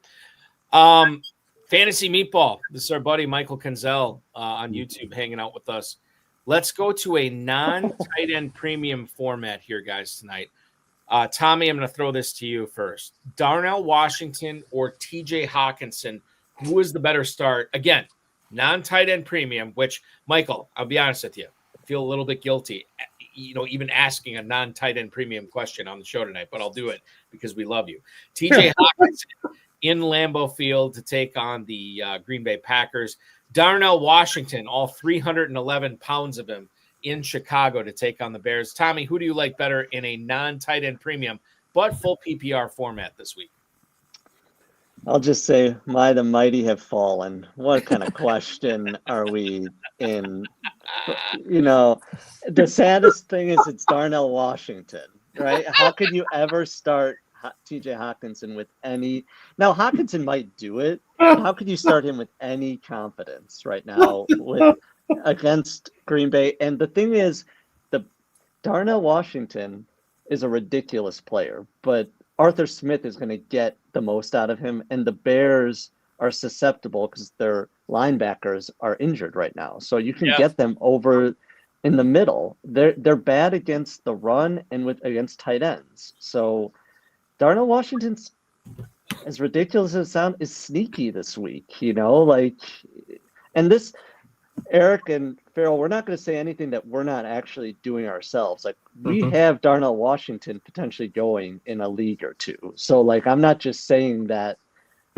Fantasy Meatball. This is our buddy Michael Kenzel on YouTube hanging out with us. Let's go to a non-tight end premium format here, guys, tonight. Tommy, I'm going to throw this to you first. Darnell Washington or TJ Hawkinson, who is the better start? Again, non-tight end premium, which, Michael, I'll be honest with you, I feel a little bit guilty, even asking a non-tight end premium question on the show tonight, but I'll do it because we love you. TJ Hawkinson in Lambeau Field to take on the Green Bay Packers. Darnell Washington, all 311 pounds of him, in Chicago to take on the Bears. Tommy, who do you like better in a non-tight end premium but full PPR format this week? I'll just say, the mighty have fallen. What kind of question are we in? The saddest thing is it's Darnell Washington, right? How could you ever start TJ Hawkinson with any? Now, Hawkinson might do it. How could you start him with any confidence right now against Green Bay? And the thing is, the Darnell Washington is a ridiculous player, but Arthur Smith is going to get the most out of him, and the Bears are susceptible because their linebackers are injured right now. So you can get them over in the middle. They're bad against the run and against tight ends. So Darnell Washington's, as ridiculous as it sounds, is sneaky this week. And this, Eric and Ferrell, we're not going to say anything that we're not actually doing ourselves. We have Darnell Washington potentially going in a league or two. So I'm not just saying that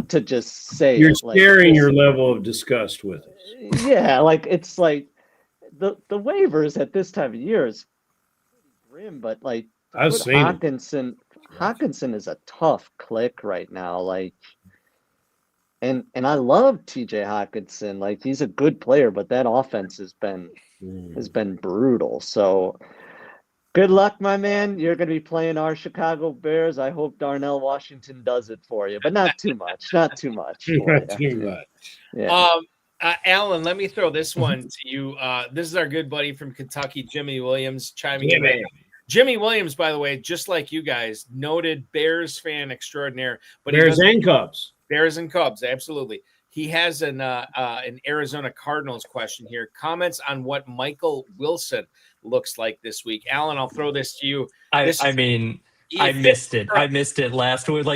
to just say you're sharing your level of disgust with us. Yeah, it's like the waivers at this time of year is grim, but I've seen Hawkinson is a tough click right now. And I love TJ Hawkinson. He's a good player, but that offense has been brutal. So good luck, my man. You're going to be playing our Chicago Bears. I hope Darnell Washington does it for you, but not too much. Not too much. Not too much. Yeah. Alan, let me throw this one to you. This is our good buddy from Kentucky, Jimmy Williams, chiming in. Jimmy Williams, by the way, just like you guys, noted Bears fan extraordinaire. But Bears and Cubs. Bears and Cubs, absolutely. He has an Arizona Cardinals question here. Comments on what Michael Wilson looks like this week. Alan, I'll throw this to you. I missed it. I missed it last week.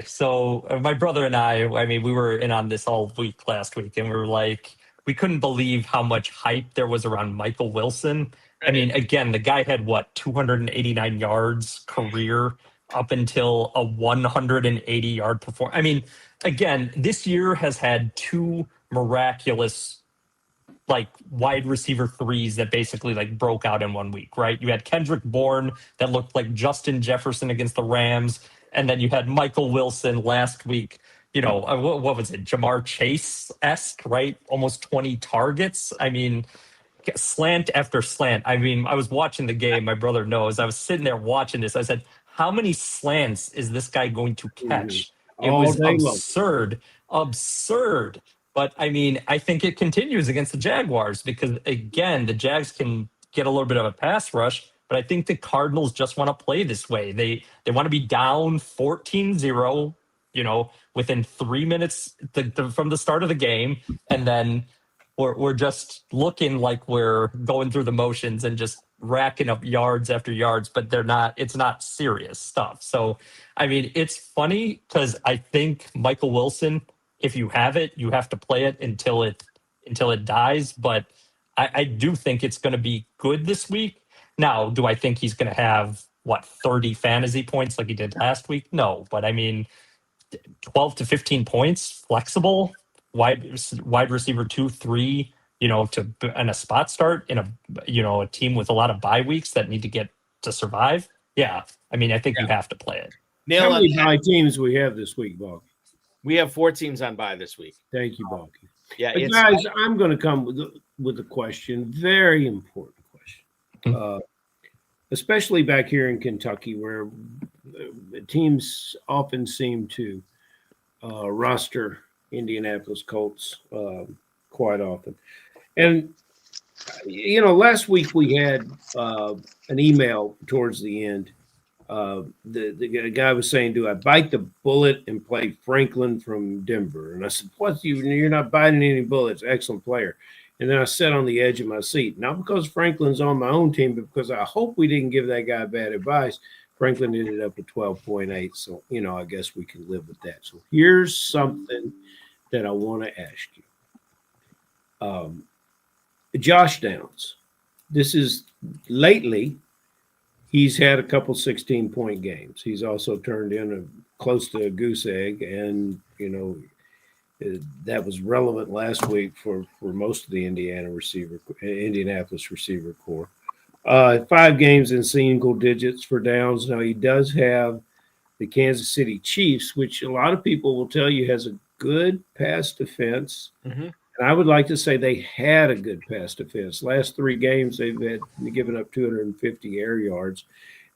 So my brother and I we were in on this all week last week, and we were we couldn't believe how much hype there was around Michael Wilson. Again, the guy had 289 yards career up until a 180-yard performance. Again, this year has had two miraculous wide receiver threes that basically broke out in 1 week, right? You had Kendrick Bourne that looked like Justin Jefferson against the Rams, and then you had Michael Wilson last week. What was it? Jamar Chase-esque, right? Almost 20 targets. Slant after slant. I was watching the game. My brother knows. I was sitting there watching this. I said, how many slants is this guy going to catch? It was absurd. But I think it continues against the Jaguars because, again, the Jags can get a little bit of a pass rush, but I think the Cardinals just want to play this way. They want to be down 14-0, within 3 minutes from the start of the game, and then we're just looking like we're going through the motions and just racking up yards after yards, but it's not serious stuff. So, it's funny because I think Michael Wilson, if you have it, you have to play it until it dies. But I do think it's going to be good this week. Now, do I think he's going to have 30 fantasy points like he did last week? No, but 12 to 15 points, flexible, wide receiver 2, 3, and a spot start in a team with a lot of bye weeks that need to get to survive. Yeah, I think you have to play it. How many bye teams we have this week, Balky? We have 4 teams on bye this week. Thank you, Balky. Yeah, guys, I'm going to come with a question, very important question, especially back here in Kentucky, where teams often seem to roster Indianapolis Colts quite often. And, last week we had an email towards the end. The guy was saying, do I bite the bullet and play Franklin from Denver? And I said, you're not biting any bullets. Excellent player. And then I sat on the edge of my seat, not because Franklin's on my own team, but because I hope we didn't give that guy bad advice. Franklin ended up at 12.8. So, I guess we can live with that. So here's something that I want to ask you. Josh Downs. This is lately, he's had a couple 16-point games. He's also turned in close to a goose egg. And, that was relevant last week for most of the Indianapolis receiver corps. 5 games in single digits for Downs. Now, he does have the Kansas City Chiefs, which a lot of people will tell you has a good pass defense. Mm-hmm. And I would like to say they had a good pass defense. Last 3 games, they've given up 250 air yards.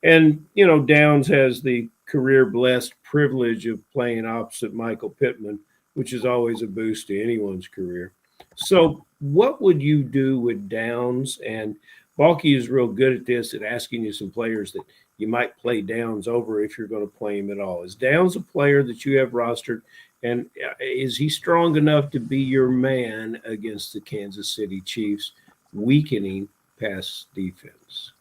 And, Downs has the career-blessed privilege of playing opposite Michael Pittman, which is always a boost to anyone's career. So what would you do with Downs? And Balky is real good at this, at asking you some players that you might play Downs over if you're going to play him at all. Is Downs a player that you have rostered? And is he strong enough to be your man against the Kansas City Chiefs' weakening pass defense?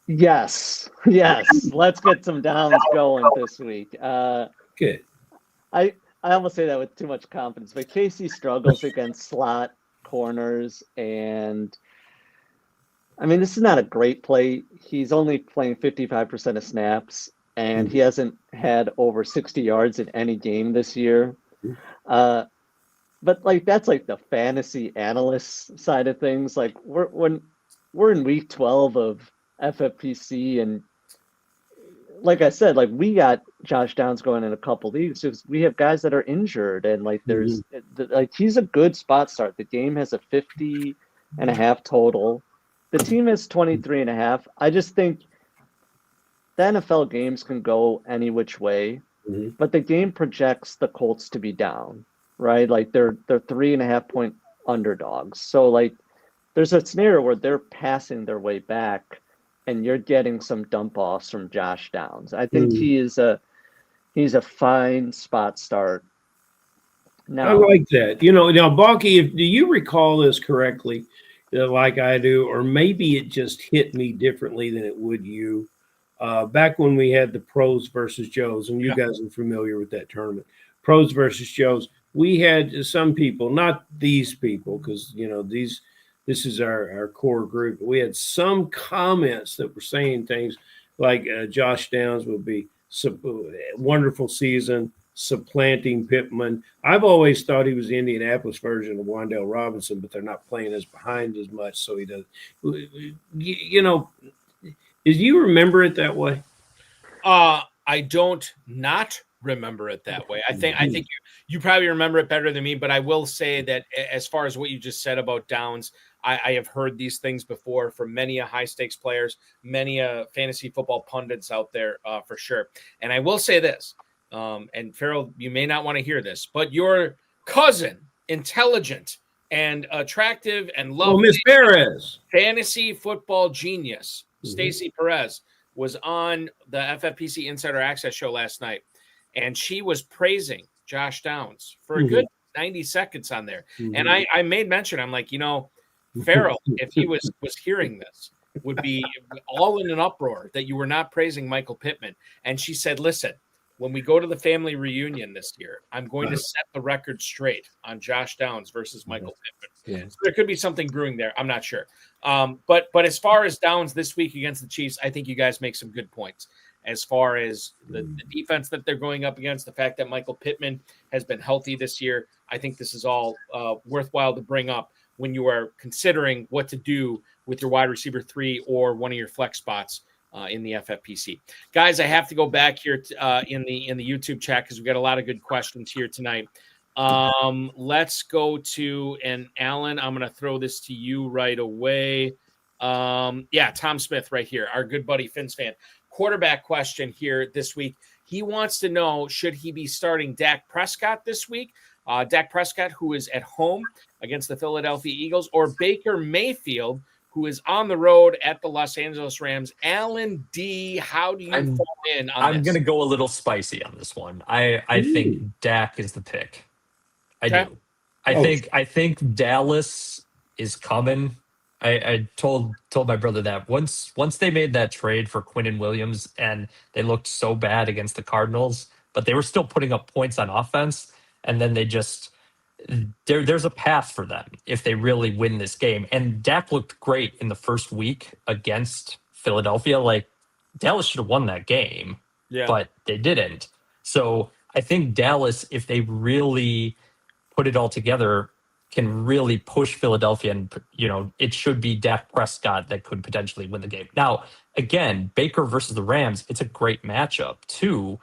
Yes. Let's get some Downs going this week. Good. I almost say that with too much confidence, but Casey struggles against slot corners, and I mean, this is not a great play. He's only playing 55% of snaps, and he hasn't had over 60 yards in any game this year. But that's the fantasy analyst side of things. When we're in week 12 of FFPC, and like I said, we got Josh Downs going in a couple leagues. We have guys that are injured, and there's he's a good spot start. The game has a 50.5 total. The team has 23.5. I just think the NFL games can go any which way, but the game projects the Colts to be down, right? They're 3.5 point underdogs. So there's a scenario where they're passing their way back, and you're getting some dump offs from Josh Downs. I think he's a fine spot start. Now, I like that. Now, Balky, do you recall this correctly, like I do, or maybe it just hit me differently than it would you? Back when we had the Pros versus Joes, and you guys are familiar with that tournament, Pros versus Joes, we had some people, not these people, because this is our core group. We had some comments that were saying things like Josh Downs would be wonderful season, supplanting Pittman. I've always thought he was the Indianapolis version of Wan'Dale Robinson, but they're not playing as behind as much, so he does. Did you remember it that way? I don't not remember it that way. I think you probably remember it better than me, but I will say that as far as what you just said about Downs, I have heard these things before from many high stakes players, many fantasy football pundits out there for sure. And I will say this, and Ferrell, you may not want to hear this, but your cousin, intelligent and attractive and lovely, Miss Perez, fantasy football genius, Stacey Perez, was on the FFPC Insider Access show last night, and she was praising Josh Downs for a good 90 seconds on there. And I made mention, I'm like, Ferrell, if he was hearing this, would be all in an uproar that you were not praising Michael Pittman. And she said, listen, when we go to the family reunion this year, I'm going to set the record straight on Josh Downs versus Michael Pittman. Yeah. So there could be something brewing there. I'm not sure. But as far as Downs this week against the Chiefs, I think you guys make some good points. As far as the defense that they're going up against, the fact that Michael Pittman has been healthy this year, I think this is all worthwhile to bring up when you are considering what to do with your wide receiver 3 or one of your flex spots in the FFPC. Guys, I have to go back here in the YouTube chat because we've got a lot of good questions here tonight. Let's go to, and Alan, I'm going to throw this to you right away. Tom Smith right here, our good buddy Fins fan. Quarterback question here this week. He wants to know, should he be starting Dak Prescott this week? Dak Prescott, who is at home against the Philadelphia Eagles, or Baker Mayfield, who is on the road at the Los Angeles Rams. Alan Dee, how do you fall in on this? I'm going to go a little spicy on this one. I think Dak is the pick. I do. I think Dallas is coming. I told my brother that once they made that trade for Quinnen Williams and they looked so bad against the Cardinals, but they were still putting up points on offense, and then they just there's a path for them if they really win this game. And Dak looked great in the first week against Philadelphia. Like Dallas should have won that game, but they didn't. So I think Dallas, if they really put it all together, can really push Philadelphia, and it should be Dak Prescott that could potentially win the game. Now, again, Baker versus the Rams, it's a great matchup too,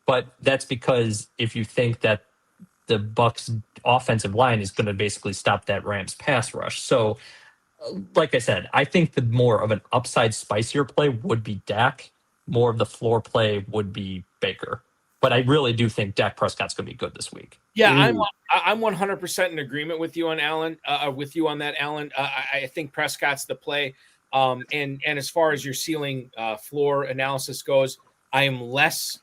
but that's because if you think that the Bucs offensive line is going to basically stop that Rams pass rush. So, like I said, I think the more of an upside spicier play would be Dak. More of the floor play would be Baker. But I really do think Dak Prescott's going to be good this week. Yeah, I'm 100% in agreement with you on Alan. Alan. I think Prescott's the play. And as far as your ceiling floor analysis goes, I am less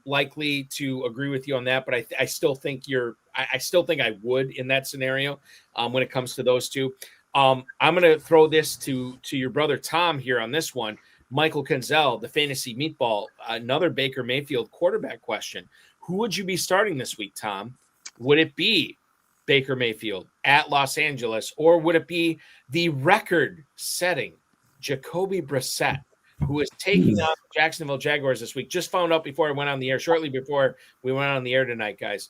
likely to agree with you on that. But I still think I would in that scenario when it comes to those two. I'm going to throw this to your brother Tom here on this one. Michael Kenzel, the fantasy meatball, another Baker Mayfield quarterback question. Who would you be starting this week, Tom? Would it be Baker Mayfield at Los Angeles, or would it be the record-setting Jacoby Brissett, who is taking on the Jacksonville Jaguars this week? Just found out before I went on the air, shortly before we went on the air tonight, guys.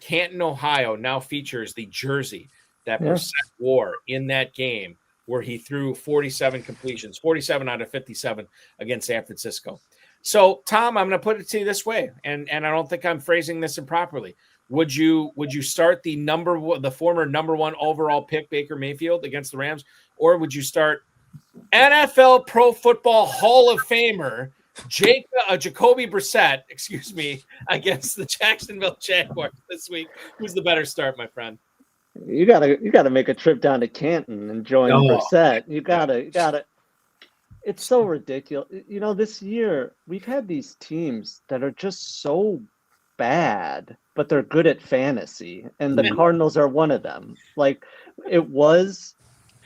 Canton, Ohio now features the jersey that Brissett wore in that game, where he threw 47 completions, 47 out of 57 against San Francisco. So, Tom, I'm going to put it to you this way, and I don't think I'm phrasing this improperly. Would you start the former number one overall pick Baker Mayfield against the Rams, or would you start NFL Pro Football Hall of Famer Jacoby Brissett, against the Jacksonville Jaguars this week? Who's the better start, my friend? You gotta make a trip down to Canton and join Brissett. You gotta. It's so ridiculous. This year we've had these teams that are just so bad, but they're good at fantasy, and the Cardinals are one of them. Like it was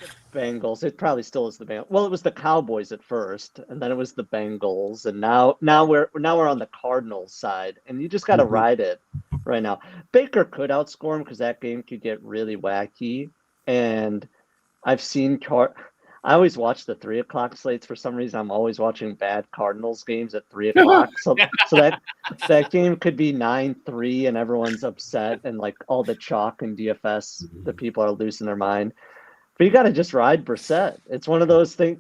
the Bengals. It probably still is the Bengals. Well, it was the Cowboys at first, and then it was the Bengals, and now we're on the Cardinals side, and you just got to ride it right now. Baker could outscore him because that game could get really wacky, and I've seen I always watch the 3:00 slates for some reason. I'm always watching bad Cardinals games at 3:00. So that game could be 9-3 and everyone's upset, and like all the chalk and DFS, the people are losing their mind. But you got to just ride Brissett. It's one of those things.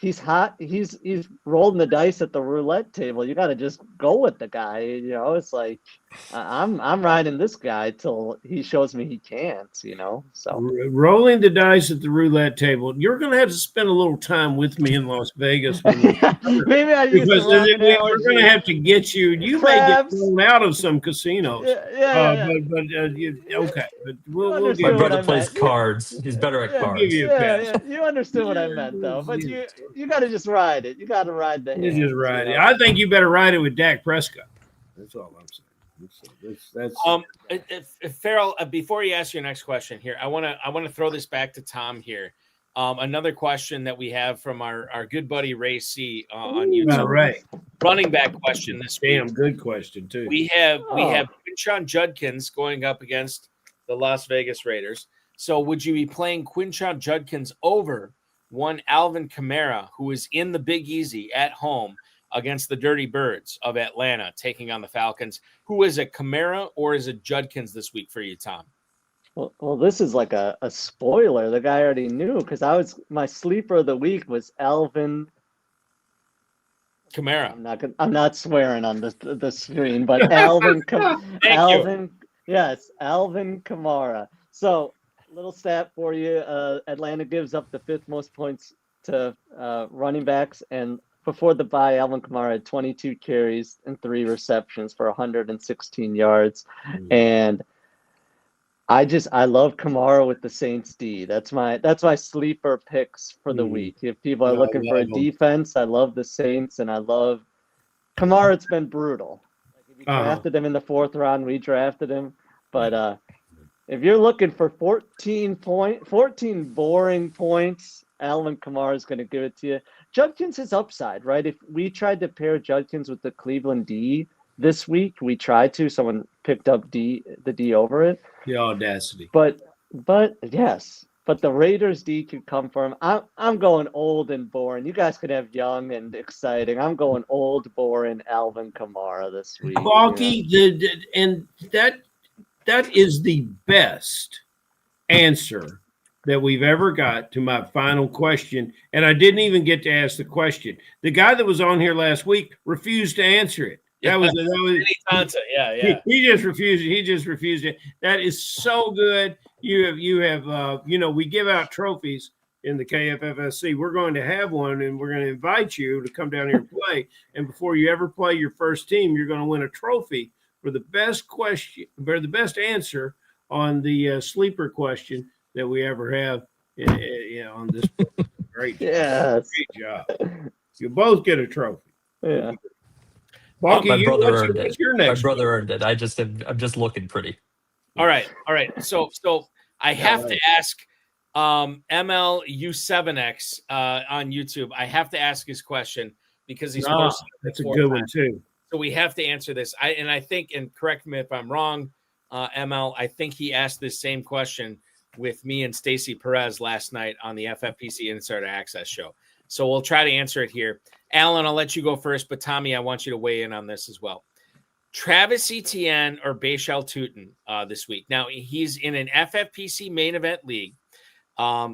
He's hot. He's rolling the dice at the roulette table. You got to just go with the guy. It's like I'm riding this guy till he shows me he can't. So rolling the dice at the roulette table. You're going to have to spend a little time with me in Las Vegas. Maybe I use because we're going to have to get you. You may get thrown out of some casinos. Yeah. Okay. But we'll My brother plays cards. He's better at cards. You understood what I meant, though. But you got to just ride it. You got to ride the. You just ride it. I think you better ride it with Dak Prescott. That's all I'm saying. That's Ferrell, before you ask your next question here, I want to throw this back to Tom here. Another question that we have from our good buddy Ray C on YouTube. All right. Running back question this week. Damn good question too. We have Quinshon Judkins going up against the Las Vegas Raiders. So would you be playing Quinshon Judkins over one Alvin Kamara, who is in the Big Easy at home against the Dirty Birds of Atlanta, taking on the Falcons? Who is it, Kamara or is it Judkins this week for you, Tom? Well, this is like a spoiler. The guy already knew because my sleeper of the week was Alvin Kamara. I'm not swearing on the screen, but Alvin Alvin Kamara. So, little stat for you: Atlanta gives up the 5th most points to running backs, and before the bye, Alvin Kamara had 22 carries and 3 receptions for 116 yards. And I love Kamara with the Saints D. That's my sleeper picks for the week. If people are looking for a defense, I love the Saints, and I love Kamara. It's been brutal. Like if you drafted him in the 4th round, we drafted him, but if you're looking for 14 boring points, Alvin Kamara is going to give it to you. Judkins is upside, right? If we tried to pair Judkins with the Cleveland D this week, we tried to. Someone picked up the D over it. The audacity. But yes, but the Raiders D could come for him. I'm going old and boring. You guys could have young and exciting. I'm going old, boring Alvin Kamara this week. Balky, and that is the best answer that we've ever got to my final question. And I didn't even get to ask the question. The guy that was on here last week refused to answer it. That was yeah. He just refused it. He just refused it. That is so good. You have we give out trophies in the KFFSC. We're going to have one, and we're going to invite you to come down here and play. And before you ever play your first team, you're going to win a trophy for the best question, or the best answer on the sleeper question that we ever have. On this. Great job. Yes. Great job. You both get a trophy. Yeah. Balky, My brother earned what's it. your My next brother earned it. I'm just looking pretty. All right. So I have to ask MLU7X on YouTube. I have to ask his question because he's posted it that's a 4 good one times. too. So we have to answer this. I think, and correct me if I'm wrong, ML, I think he asked this same question with me and Stacy Perez last night on the FFPC Insider Access show. So we'll try to answer it here. Alan, I'll let you go first, but Tommy, I want you to weigh in on this as well. Travis Etienne or Bashal Tutin this week. Now, he's in an FFPC main event league.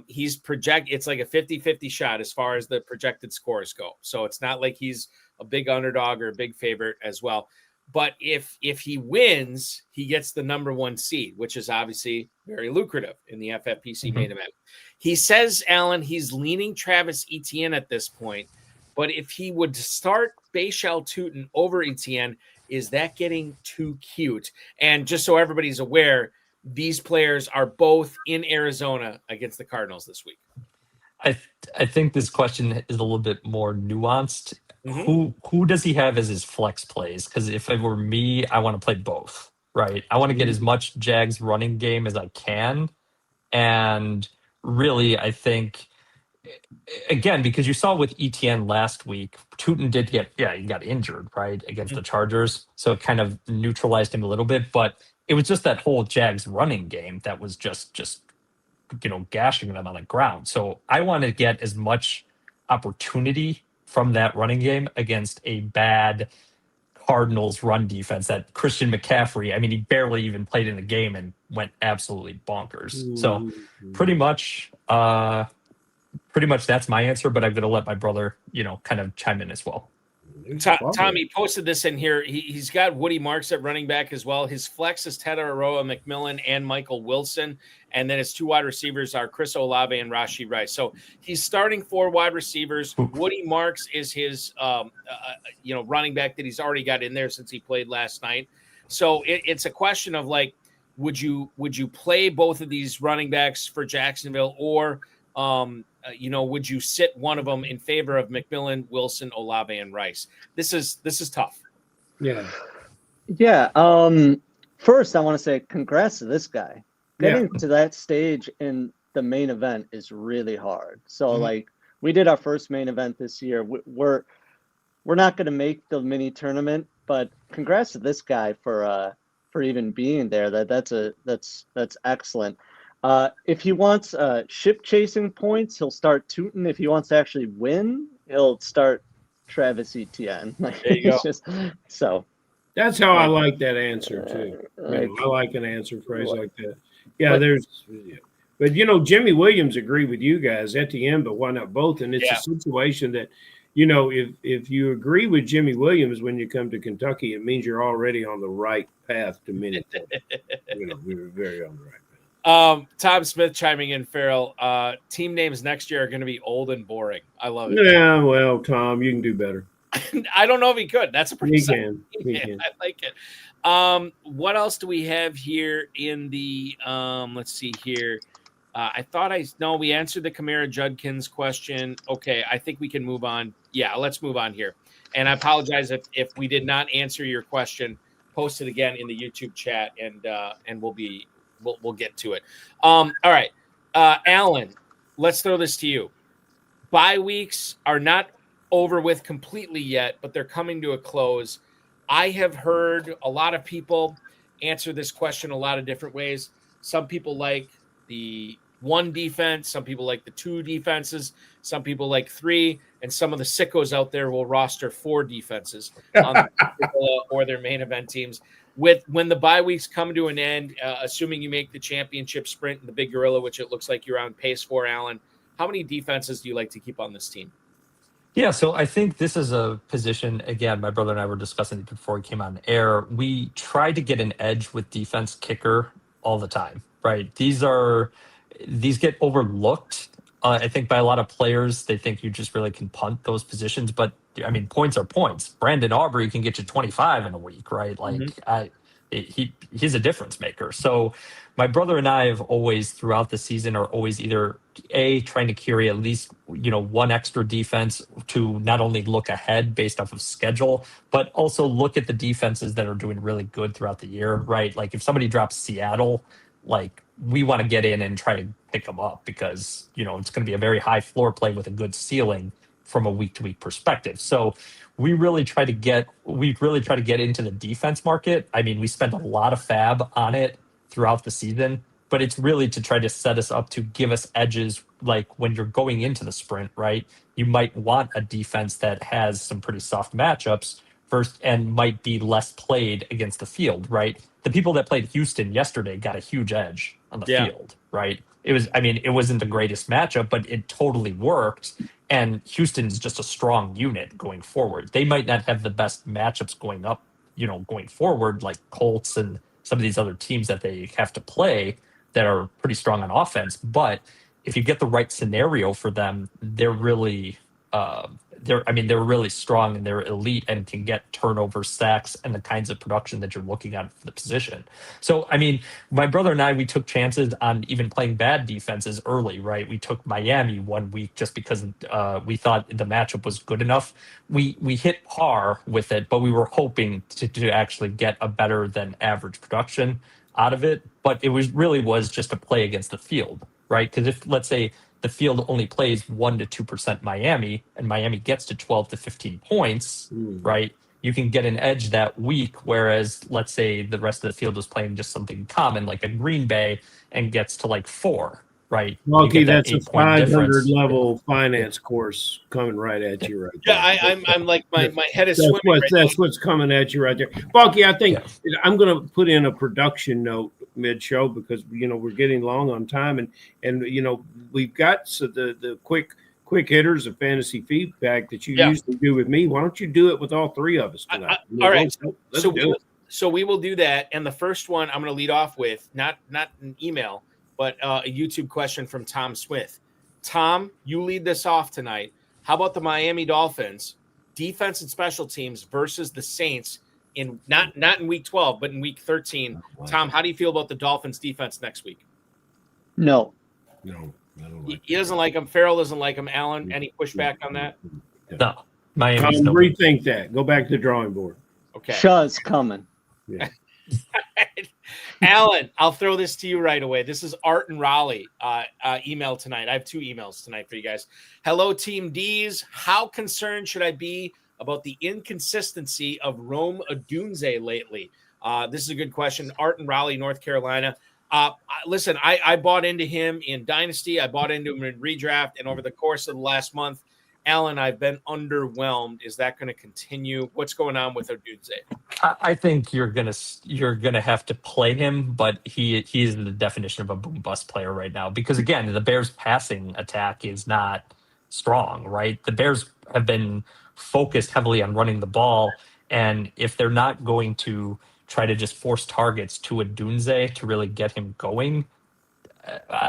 He's it's like a 50-50 shot as far as the projected scores go. So it's not like he's a big underdog or a big favorite as well. But if he wins, he gets the number 1 seed, which is obviously very lucrative in the FFPC main event. He says, Alan, he's leaning Travis Etienne at this point. But if he would start Bashal Tutin over Etienne, is that getting too cute? And just so everybody's aware, these players are both in Arizona against the Cardinals this week. I think this question is a little bit more nuanced. Mm-hmm. Who does he have as his flex plays? Because if it were me, I want to play both, right? I want to get as much Jags running game as I can. And really, I think, again, because you saw with ETN last week, Tutin did he got injured, right, against the Chargers. So it kind of neutralized him a little bit. But it was just that whole Jags running game that was just gashing them on the ground. So I want to get as much opportunity from that running game against a bad Cardinals run defense. That Christian McCaffrey, I mean, he barely even played in the game and went absolutely bonkers. So pretty much that's my answer, but I'm going to let my brother, kind of chime in as well. Tommy posted this in here. He's got Woody Marks at running back as well. His flex is Ted Aroa, McMillan, and Michael Wilson. And then his 2 wide receivers are Chris Olave and Rashee Rice. So he's starting 4 wide receivers. Woody Marks is his, running back that he's already got in there since he played last night. So it's a question of would you play both of these running backs for Jacksonville, or would you sit one of them in favor of McMillan, Wilson, Olave, and Rice? This is tough. Yeah. First, I want to say congrats to this guy. Getting to that stage in the main event is really hard. So, we did our first main event this year. We're not going to make the mini tournament, but congrats to this guy for even being there. That's excellent. If he wants ship chasing points, he'll start Tutin. If he wants to actually win, he'll start Travis Etienne. There you go. So that's how I like that answer too. I like an answer phrase like that. Yeah, but Jimmy Williams agreed with you guys at the end, but why not both? And it's a situation that, if you agree with Jimmy Williams when you come to Kentucky, it means you're already on the right path to mini. We were very on the right path. Tom Smith chiming in, Ferrell. Team names next year are going to be old and boring. I love it. Yeah, well, Tom, you can do better. I don't know if he could. That's a pretty He can. I like it. What else do we have here in the let's see here. We answered the Kamara Judkins question. Okay, I think we can move on. Yeah, let's move on here. And I apologize if we did not answer your question. Post it again in the YouTube chat, and we'll be we'll get to it. All right, Alan, let's throw this to you. Bye weeks are not over with completely yet, but they're coming to a close. I have heard a lot of people answer this question a lot of different ways. Some people like the 1 defense, some people like the 2 defenses, some people like 3, and some of the sickos out there will roster 4 defenses on or their main event teams. When the bye weeks come to an end, assuming you make the championship sprint in the Big Gorilla, which it looks like you're on pace for, Alan, how many defenses do you like to keep on this team? Yeah, so I think this is a position, again, my brother and I were discussing it before we came on air. We try to get an edge with defense kicker all the time, right? These get overlooked. I think by a lot of players, they think you just really can punt those positions. But, I mean, points are points. Brandon Aubrey can get you 25 in a week, right? Like, he's a difference maker. So my brother and I have always, throughout the season, are always either trying to carry at least, one extra defense to not only look ahead based off of schedule, but also look at the defenses that are doing really good throughout the year, right? Like if somebody drops Seattle, like we want to get in and try to pick them up because, it's going to be a very high floor play with a good ceiling from a week to week perspective. So we really try to get into the defense market. I mean, we spent a lot of fab on it throughout the season, but it's really to try to set us up to give us edges. Like when you're going into the sprint, right? You might want a defense that has some pretty soft matchups first and might be less played against the field, right? The people that played Houston yesterday got a huge edge on the field, right? It wasn't the greatest matchup, but it totally worked. And Houston's just a strong unit going forward. They might not have the best matchups going up, going forward, like Colts and some of these other teams that they have to play that are pretty strong on offense. But if you get the right scenario for them, they're really they're really strong and they're elite and can get turnover, sacks, and the kinds of production that you're looking at for the position. So, I mean, my brother and I, we took chances on even playing bad defenses early, right? We took Miami one week just because we thought the matchup was good enough. We hit par with it, but we were hoping to actually get a better than average production out of it. But it was just a play against the field, right? Because if, let's say, the field only plays 1 to 2% Miami, and Miami gets to 12 to 15 points, right? You can get an edge that week, whereas let's say the rest of the field was playing just something common like a Green Bay and gets to like 4, right? Okay, that's a 500 level finance course coming right at you right there. Yeah, I'm like my head is swimming. That's what's coming at you right there. Balky, I think I'm going to put in a production note mid-show because we're getting long on time and we've got the quick hitters of fantasy feedback that you usually do with me. Why don't you do it with all 3 of us tonight? All right, so we will do that. And the first one I'm going to lead off with not an email, but a YouTube question from Tom Smith. Tom, you lead this off tonight. How about the Miami Dolphins defense and special teams versus the Saints in not in week 12, but in week 13? Tom, how do you feel about the Dolphins defense next week? No, I don't like he doesn't like him. Farrell doesn't like him. Alan, any pushback on that? No. Miami's no. Rethink that. Go back to the drawing board. Okay. Shaw's coming. Yeah. Alan, I'll throw this to you right away. This is Art and Raleigh email tonight. I have 2 emails tonight for you guys. Hello, Team D's. How concerned should I be about the inconsistency of Rome Odunze lately? This is a good question. Art and Raleigh, North Carolina. Listen, I bought into him in Dynasty. I bought into him in Redraft. And over the course of the last month, Alan, I've been underwhelmed. Is that going to continue? What's going on with Odunze? I think you're gonna have to play him, but he is the definition of a boom bust player right now. Because again, the Bears' passing attack is not strong, right? The Bears have been focused heavily on running the ball, and if they're not going to try to just force targets to Odunze to really get him going,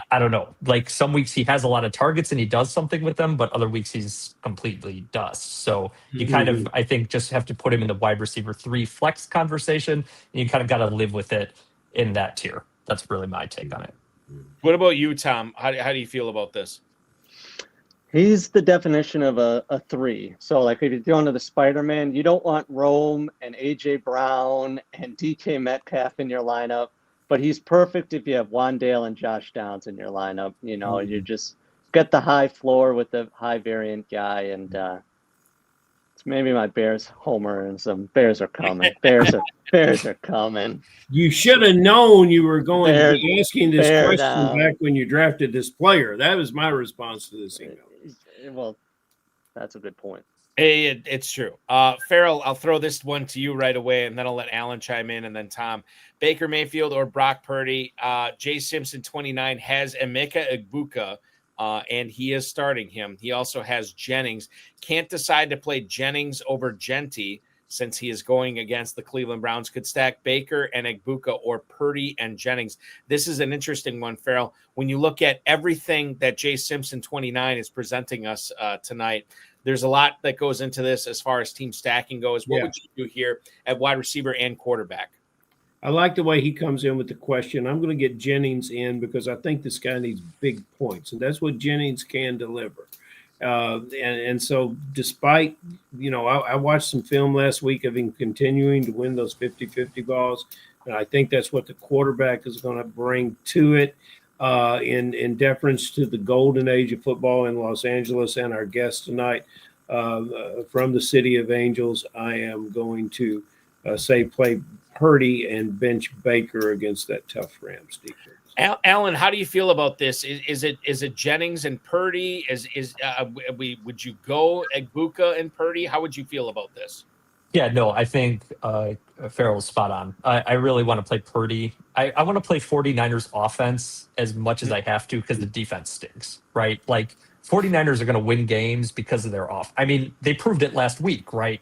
I don't know. Like some weeks he has a lot of targets and he does something with them, but other weeks he's completely dust. So you kind of, I think, just have to put him in the wide receiver 3 flex conversation, and you kind of got to live with it in that tier. That's really my take on it. What about you, Tom? How do you feel about this? He's the definition of a 3. So like if you go into the Spider-Man, you don't want Rome and AJ Brown and DK Metcalf in your lineup. but he's perfect if you have Wandale and Josh Downs in your lineup. You know, you just get the high floor with the high variant guy, and it's maybe my Bears homer, and some Bears are coming. Bears are coming. You should have known you were going to be asking this bear question down. back when you drafted this player. That was my response to this email. Well, that's a good point. It's true. Ferrell, I'll throw this one to you right away, and then I'll let Alan chime in, and then Tom. Baker Mayfield or Brock Purdy? Jay Simpson, 29, has Emeka Egbuka, and he is starting him. He also has Jennings. Can't decide to play Jennings over Genty since he is going against the Cleveland Browns. Could stack Baker and Egbuka or Purdy and Jennings. This is an interesting one, Ferrell. When you look at everything that Jay Simpson, 29, is presenting us tonight, there's a lot that goes into this as far as team stacking goes. What would you do here at wide receiver and quarterback? I like the way he comes in with the question. I'm going to get Jennings in because I think this guy needs big points, and that's what Jennings can deliver. And so despite, I watched some film last week of him continuing to win those 50-50 balls, and I think that's what the quarterback is going to bring to it. In deference to the golden age of football in Los Angeles and our guest tonight from the City of Angels, I am going to say play Purdy and bench Baker against that tough Rams defense. Alan, how do you feel about this? Is it Jennings and Purdy? Would you go Egbuka and Purdy? How would you feel about this? Yeah, no, I think Ferrell's spot on. I really want to play Purdy. I want to play 49ers offense as much as I have to because the defense stinks, right? Like 49ers are going to win games because of their off. I mean, they proved it last week, right?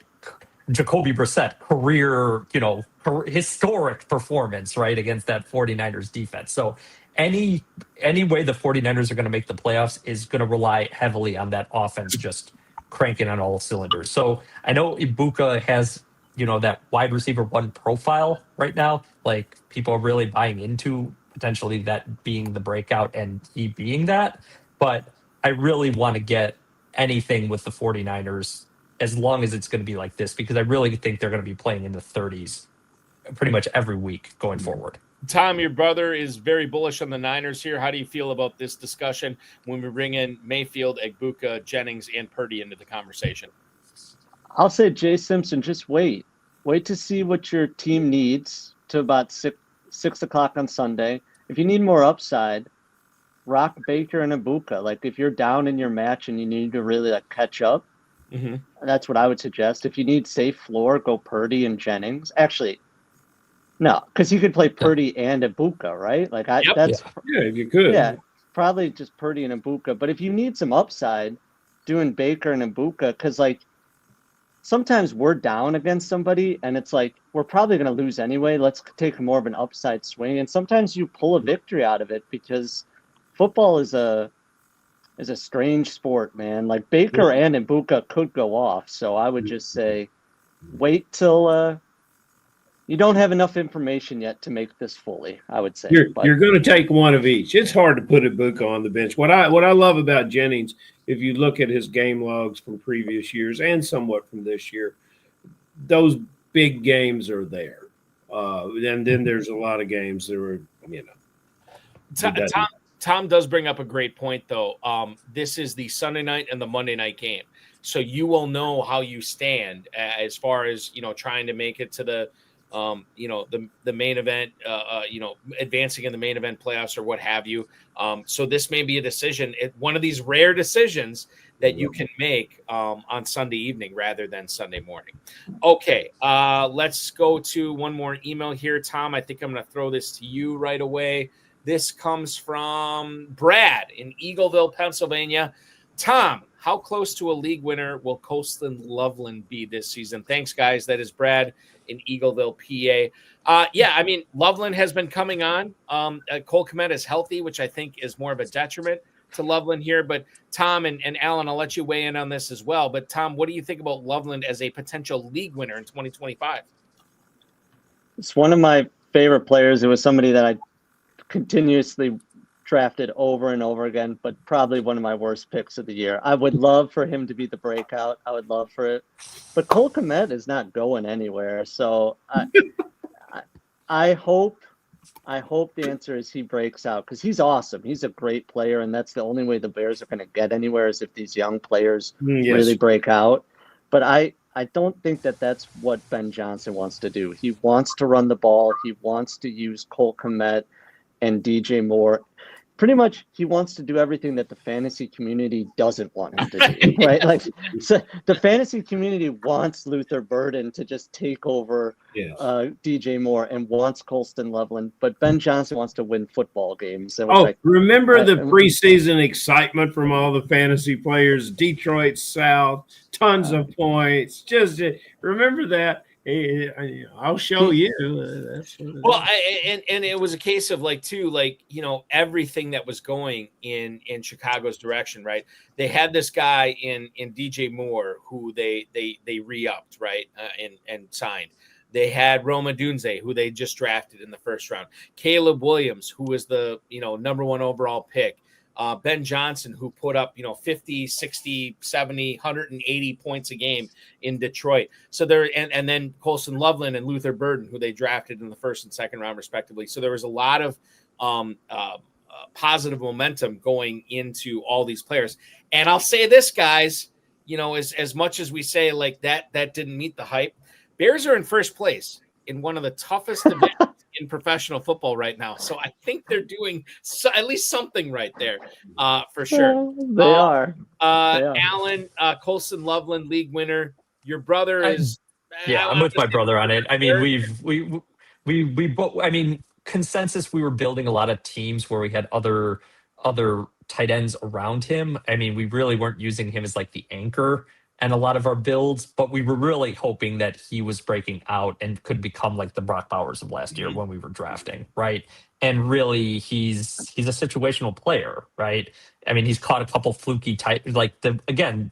Jacoby Brissett, career, historic performance, right, against that 49ers defense. So any way the 49ers are going to make the playoffs is going to rely heavily on that offense just cranking on all cylinders. So I know Ibuka has, that wide receiver one profile right now. Like people are really buying into potentially that being the breakout and he being that. But I really want to get anything with the 49ers as long as it's going to be like this, because I really think they're going to be playing in the 30s pretty much every week going forward. Tom, your brother is very bullish on the Niners here. How do you feel about this discussion when we bring in Mayfield, Egbuka, Jennings, and Purdy into the conversation? I'll say Jay Simpson, just wait. Wait to see what your team needs to about 6 o'clock on Sunday. If you need more upside, rock Baker and Egbuka. Like if you're down in your match and you need to really catch up, that's what I would suggest. If you need safe floor, go Purdy and Jennings. Actually, no, because you could play Purdy and Egbuka, right? If you could. Yeah, probably just Purdy and Egbuka. But if you need some upside, doing Baker and Egbuka, because sometimes we're down against somebody and it's we're probably going to lose anyway. Let's take more of an upside swing. And sometimes you pull a victory out of it because football is a strange sport, man. Like Baker and Egbuka could go off. So I would just say wait till you don't have enough information yet to make this fully, I would say. You're going to take one of each. It's hard to put Egbuka on the bench. What I love about Jennings, if you look at his game logs from previous years and somewhat from this year, those big games are there. And then there's a lot of games that are, Tom does bring up a great point, though. This is the Sunday night and the Monday night game. So you will know how you stand as far as, trying to make it to the main event, advancing in the main event playoffs or what have you. So this may be a decision, one of these rare decisions that you can make on Sunday evening rather than Sunday morning. Okay, let's go to one more email here. Tom, I think I'm going to throw this to you right away. This comes from Brad in Eagleville, Pennsylvania. Tom, how close to a league winner will Colston Loveland be this season? Thanks, guys. That is Brad in Eagleville, PA. Loveland has been coming on. Cole Kmet is healthy, which I think is more of a detriment to Loveland here. But Tom and Alan, I'll let you weigh in on this as well. But Tom, what do you think about Loveland as a potential league winner in 2025? It's one of my favorite players. It was somebody that I continuously drafted over and over again, but probably one of my worst picks of the year. I would love for him to be the breakout. I would love for it. But Cole Kmet is not going anywhere. So I hope I hope the answer is he breaks out because he's awesome. He's a great player, and that's the only way the Bears are going to get anywhere is if these young players really break out. But I don't think that that's what Ben Johnson wants to do. He wants to run the ball. He wants to use Cole Kmet and DJ Moore. Pretty much, he wants to do everything that the fantasy community doesn't want him to do, right? Like, so the fantasy community wants Luther Burden to just take over DJ Moore and wants Colston Loveland, but Ben Johnson wants to win football games. Remember the preseason excitement from all the fantasy players, Detroit South, tons of points. Just remember that. I'll show you. And it was a case of everything that was going in Chicago's direction, right? They had this guy in DJ Moore who they re-upped, right, and signed. They had Roma Dunze, who they just drafted in the first round. Caleb Williams, who was the number 1 overall pick. Ben Johnson, who put up, 50, 60, 70, 180 points a game in Detroit. So and then Colston Loveland and Luther Burden, who they drafted in the first and second round, respectively. So there was a lot of positive momentum going into all these players. And I'll say this, guys, as much as we say like that didn't meet the hype, Bears are in first place in one of the toughest events in professional football right now. So I think they're doing at least something right there for sure. They are. Alan, Colston Loveland, league winner. Your brother is. I'm with my brother on it. I mean, we both, I mean, consensus, we were building a lot of teams where we had other tight ends around him. I mean, we really weren't using him as like the anchor and a lot of our builds, but we were really hoping that he was breaking out and could become like the Brock Bowers of last year when we were drafting, right? And really, he's a situational player, right? I mean, he's caught a couple fluky again,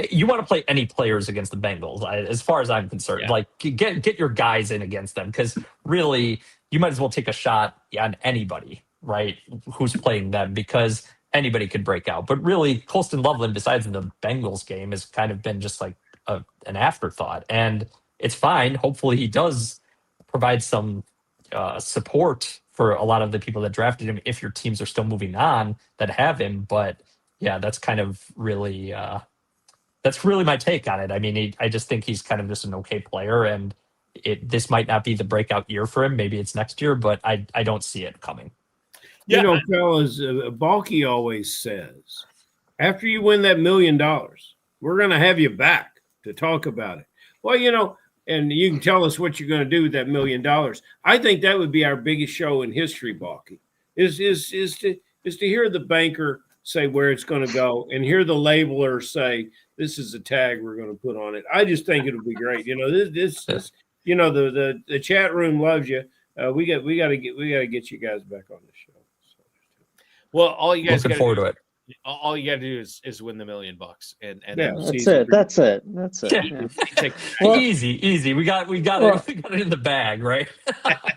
you want to play any players against the Bengals, as far as I'm concerned. Like, get your guys in against them, because really, you might as well take a shot on anybody, right, who's playing them, because anybody could break out. But really, Colston Loveland, besides in the Bengals game, has kind of been just like an afterthought. And it's fine. Hopefully he does provide some support for a lot of the people that drafted him, if your teams are still moving on that have him. But yeah, that's kind of really that's really my take on it. I mean, I just think he's kind of just an okay player, and this might not be the breakout year for him. Maybe it's next year, but I don't see it coming. Fellas, Balky always says, after you win that $1 million, we're going to have you back to talk about it. Well, and you can tell us what you're going to do with that $1 million. I think that would be our biggest show in history, Balky, is to hear the banker say where it's going to go and hear the labeler say, this is the tag we're going to put on it. I just think it'll be great. The chat room loves you. We got to get you guys back on the show. Well, all you guys looking forward to it. All you got to do is win the $1 million, and that's it. Yeah. Easy. We got it in the bag, right?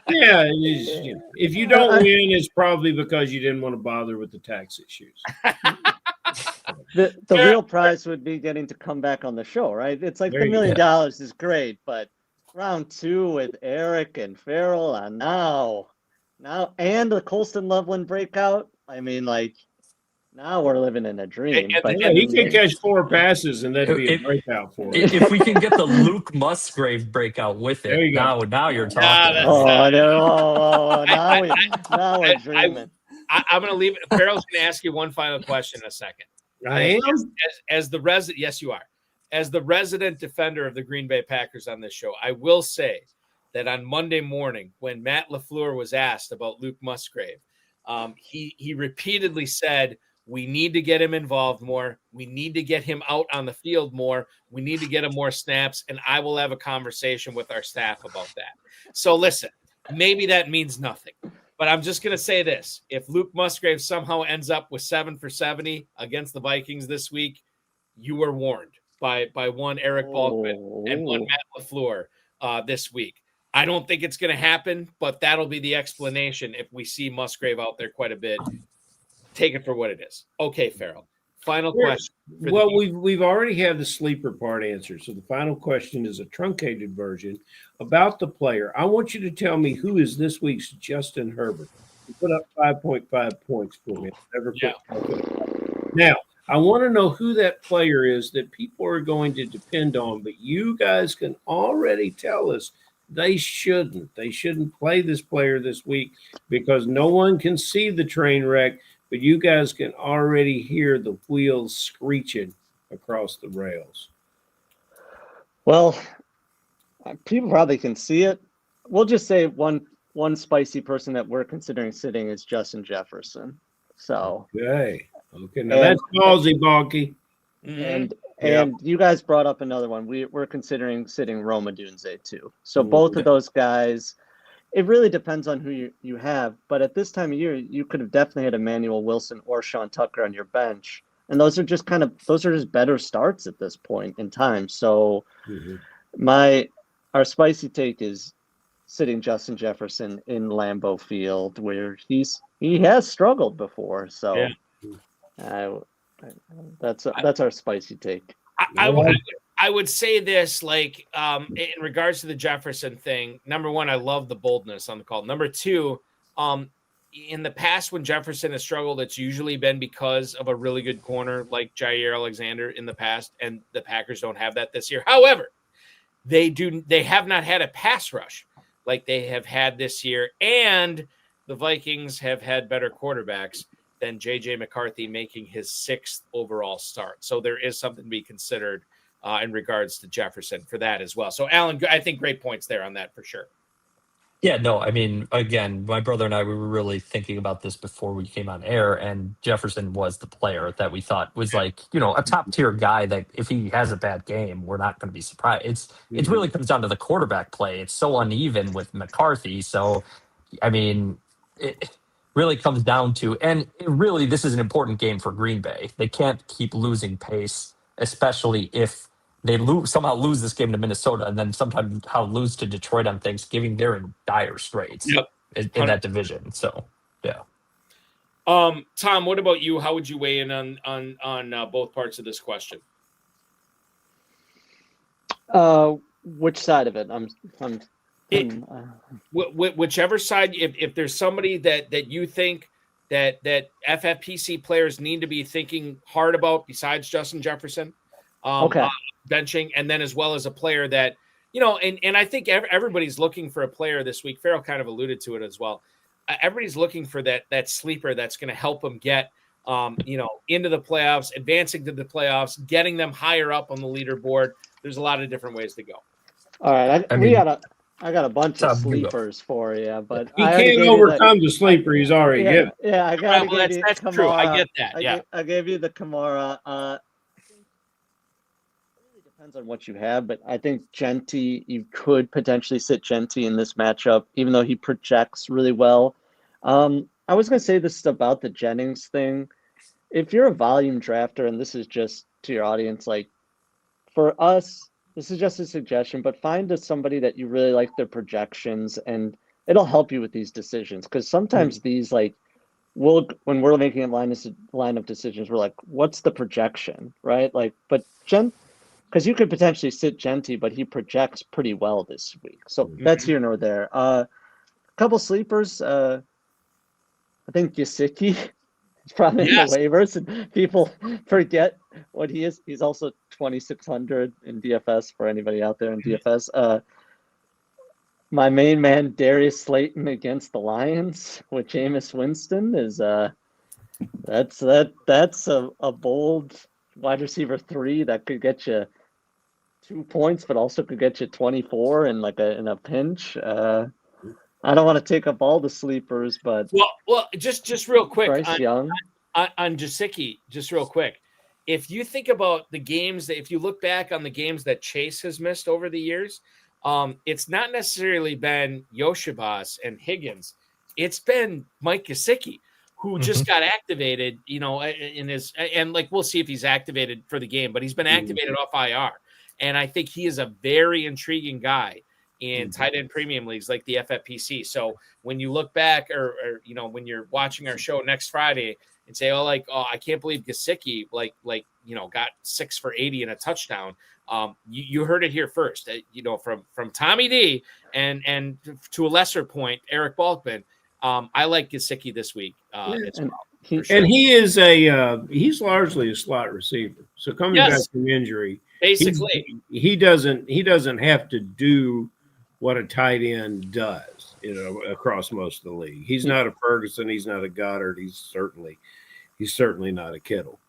Yeah. If you don't win, it's probably because you didn't want to bother with the tax issues. The real prize would be getting to come back on the show, right? It's like the $1 million is great, but round 2 with Eric and Ferrell, and now and the Colston Loveland breakout. I mean, like, now we're living in a dream. He can catch 4 passes, and that'd be a breakout for him. If we can get the Luke Musgrave breakout with it, now you're talking. Now we're dreaming. I'm going to leave it. Ferrell's going to ask you one final question in a second. I am? As the resident, yes, you are. As the resident defender of the Green Bay Packers on this show, I will say that on Monday morning, when Matt LaFleur was asked about Luke Musgrave, he repeatedly said, we need to get him involved more. We need to get him out on the field more. We need to get him more snaps, and I will have a conversation with our staff about that. So listen, maybe that means nothing, but I'm just going to say this. If Luke Musgrave somehow ends up with 7 for 70 against the Vikings this week, you were warned by one Eric Balkman and one Matt LaFleur this week. I don't think it's going to happen, but that'll be the explanation if we see Musgrave out there quite a bit. Take it for what it is. Okay, Ferrell. final question. Well, we've already had the sleeper part answered. So the final question is a truncated version about the player. I want you to tell me who is this week's Justin Herbert. He put up 5.5 points for me. Now, I want to know who that player is that people are going to depend on, but you guys can already tell us they shouldn't. They shouldn't play this player this week because no one can see the train wreck, but you guys can already hear the wheels screeching across the rails. Well, people probably can see it. We'll just say one spicy person that we're considering sitting is Justin Jefferson. So okay, now that's ballsy, Bonky. And you guys brought up another one. We're considering sitting Roma Dunze too. So both of those guys, it really depends on who you have. But at this time of year, you could have definitely had Emmanuel Wilson or Sean Tucker on your bench. And those are just better starts at this point in time. So our spicy take is sitting Justin Jefferson in Lambeau Field, where he has struggled before. So that's our spicy take. I would say this, like, in regards to the Jefferson thing. Number one, I love the boldness on the call. Number two, in the past when Jefferson has struggled, it's usually been because of a really good corner like Jair Alexander in the past, and the Packers don't have that this year. However, they have not had a pass rush like they have had this year, and the Vikings have had better quarterbacks than J.J. McCarthy making his 6th overall start. So there is something to be considered in regards to Jefferson for that as well. So, Alan, I think great points there on that for sure. Yeah, no, I mean, again, my brother and I, we were really thinking about this before we came on air, and Jefferson was the player that we thought was like, a top tier guy that if he has a bad game, we're not going to be surprised. It really comes down to the quarterback play. It's so uneven with McCarthy. So, I mean, it really comes down to, and really, this is an important game for Green Bay. They can't keep losing pace, especially if they somehow lose this game to Minnesota and then somehow lose to Detroit on Thanksgiving. They're in dire straits in that division. So, yeah. Tom, what about you? How would you weigh in on both parts of this question? Which side of it? Whichever side. If there's somebody that you think that FFPC players need to be thinking hard about besides Justin Jefferson. Benching, and then as well as a player that, and I think everybody's looking for a player this week. Ferrell kind of alluded to it as well. Everybody's looking for that sleeper that's going to help them get, into the playoffs, advancing to the playoffs, getting them higher up on the leaderboard. There's a lot of different ways to go. All right, I got a bunch of sleepers for you, but he can't overcome the sleeper he's already given. Yeah, I got to give you that's Kamara. true. I get that. Yeah, I gave you the Kamara. Depends on what you have, but I think Genty, you could potentially sit Genty in this matchup, even though he projects really well. I was going to say this about the Jennings thing. If you're a volume drafter, and this is just to your audience, like for us, this is just a suggestion, but find somebody that you really like their projections, and it'll help you with these decisions. Because sometimes these, like, when we're making a lineup decisions, we're like, what's the projection, right? Like, but because you could potentially sit Genty, but he projects pretty well this week. So that's here nor there. A couple sleepers. I think Gesicki is probably in the waivers, and people forget what he is. He's also 2,600 in DFS for anybody out there in DFS. My main man, Darius Slayton against the Lions with Jameis Winston is that's a bold wide receiver 3 that could get you 2 points, but also could get you 24 in a pinch. I don't want to take up all the sleepers, but well, just real quick Bryce Young on Gesicki, just real quick. If you think about the games if you look back on the games that Chase has missed over the years, it's not necessarily been Yoshibas and Higgins. It's been Mike Gesicki, who just got activated, in his, and like, we'll see if he's activated for the game, but he's been activated off IR. And I think he is a very intriguing guy in tight end premium leagues like the FFPC. So when you look back or when you're watching our show next Friday, and say, oh, I can't believe Gesicki got 6 for 80 and a touchdown. You heard it here first, from Tommy D and to a lesser point, Eric Balkman. I like Gesicki this week as well. And he is he's largely a slot receiver. So coming back from injury, basically he doesn't have to do what a tight end does, across most of the league. He's not a Ferguson, he's not a Goddard, he's certainly not a Kittle.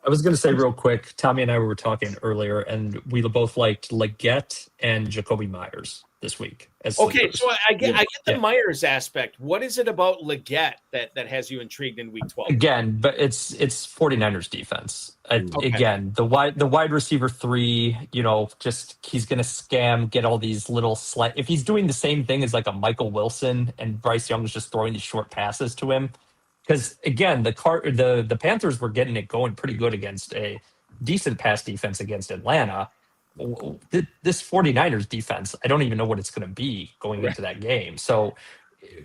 I was going to say real quick, Tommy and I were talking earlier, and we both liked Leggett and Jacoby Myers this week. Okay, so I get the Myers aspect. What is it about Leggett that has you intrigued in week 12? Again, but it's 49ers defense. Again, the wide receiver 3, just he's going to scam, get all these little if he's doing the same thing as like a Michael Wilson and Bryce Young's just throwing these short passes to him. Because again, the Panthers were getting it going pretty good against a decent pass defense against Atlanta. This 49ers defense, I don't even know what it's going to be going into that game. So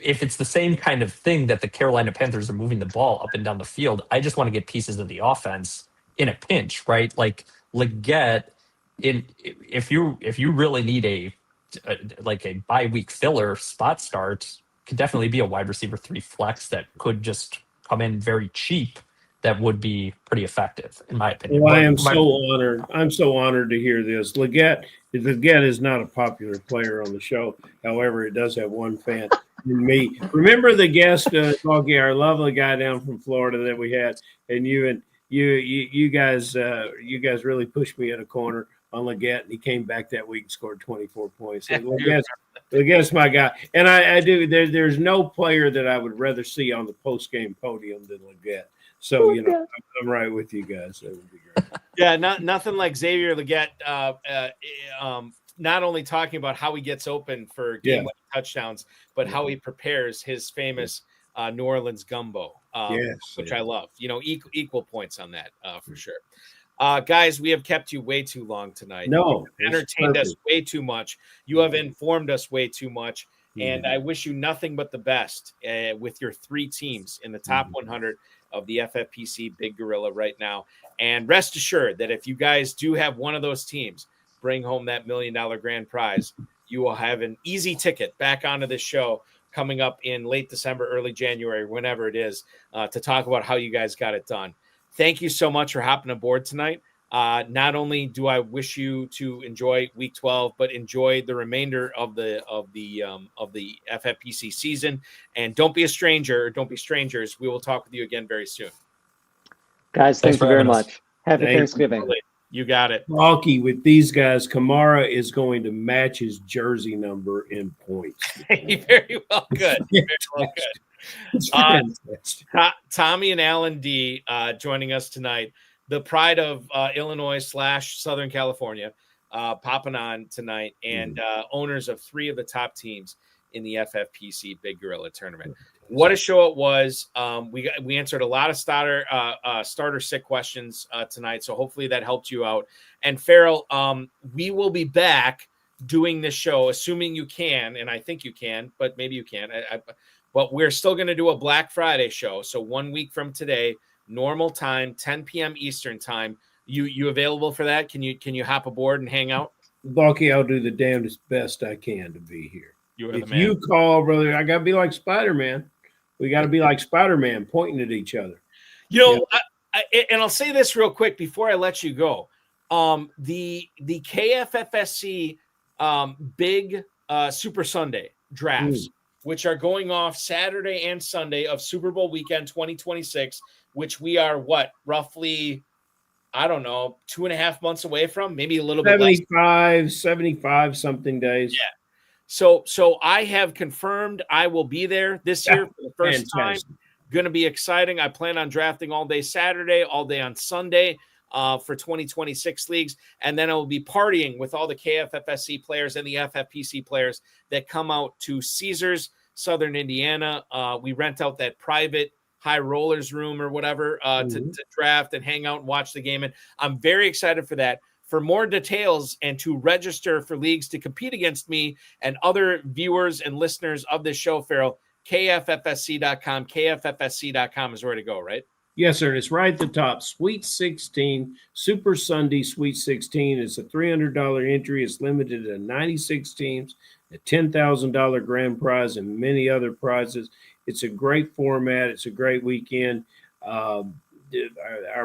if it's the same kind of thing that the Carolina Panthers are moving the ball up and down the field, I just want to get pieces of the offense in a pinch, right? Like Leggett, if you really need a bye week filler spot start, could definitely be a wide receiver 3 flex that could just come in very cheap. That would be pretty effective, in my opinion. Well, I am so honored. I'm so honored to hear this. Leggett is not a popular player on the show. However, it does have one fan in me. Remember the guest, our lovely guy down from Florida that we had, and you guys really pushed me in a corner on Leggett, and he came back that week and scored 24 points. Leggett my guy, and I do. There's no player that I would rather see on the post game podium than Leggett. So I'm right with you guys. That would be great. Yeah, nothing like Xavier Leggett. Not only talking about how he gets open for game-winning touchdowns, but how he prepares his famous New Orleans gumbo, which I love. Equal points on that for sure. Guys, we have kept you way too long tonight. No, you've entertained us way too much. You have informed us way too much. And I wish you nothing but the best with your 3 teams in the top 100 of the FFPC Big Gorilla right now. And rest assured that if you guys do have one of those teams bring home that $1 million grand prize, you will have an easy ticket back onto this show coming up in late December, early January, whenever it is, to talk about how you guys got it done. Thank you so much for hopping aboard tonight. Not only do I wish you to enjoy week 12, but enjoy the remainder of the FFPC season. And don't be a stranger, or don't be strangers. We will talk with you again very soon. Guys, thank you very much. Happy Thanksgiving. You got it. Rocky, with these guys, Kamara is going to match his jersey number in points. Very well good. Very well good. Tommy and Alan Dee joining us tonight. The pride of Illinois / Southern California, popping on tonight, and owners of 3 of the top teams in the FFPC Big Gorilla Tournament. What a show it was! We answered a lot of starter sick questions tonight, so hopefully that helped you out. And Ferrell, we will be back doing this show, assuming you can, and I think you can, but maybe you can't. But we're still going to do a Black Friday show, so 1 week from today. Normal time, 10 p.m. Eastern time. You available for that? Can you hop aboard and hang out? Lucky, I'll do the damnedest best I can to be here. If you call, brother, I gotta be like Spider-Man. We gotta be like Spider-Man, pointing at each other. And I'll say this real quick before I let you go. The KFFSC Big Super Sunday drafts, which are going off Saturday and Sunday of Super Bowl weekend 2026, which we are roughly, I don't know, 2.5 months away from, maybe a little bit less. 75 something days. Yeah. So I have confirmed I will be there this year for the first time. Going to be exciting. I plan on drafting all day Saturday, all day on Sunday for 2026 leagues. And then I will be partying with all the KFFSC players and the FFPC players that come out to Caesars, Southern Indiana. We rent out that private high rollers room or whatever to draft and hang out and watch the game. And I'm very excited for that. For more details and to register for leagues to compete against me and other viewers and listeners of this show, Ferrell, KFFSC.com. KFFSC.com is where to go, right? Yes, sir. It's right at the top. Sweet 16, Super Sunday Sweet 16. It's a $300 entry. It's limited to 96 teams, a $10,000 grand prize, and many other prizes. It's a great format. It's a great weekend. Our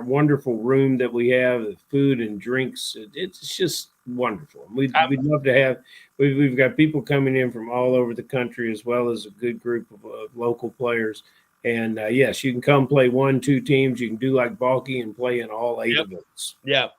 wonderful room that we have, the food and drinks, it's just wonderful. We'd love to have. We've got people coming in from all over the country, as well as a good group of local players. And yes, you can come play 1-2 teams. You can do like Balky and play in all 8 events. Yeah.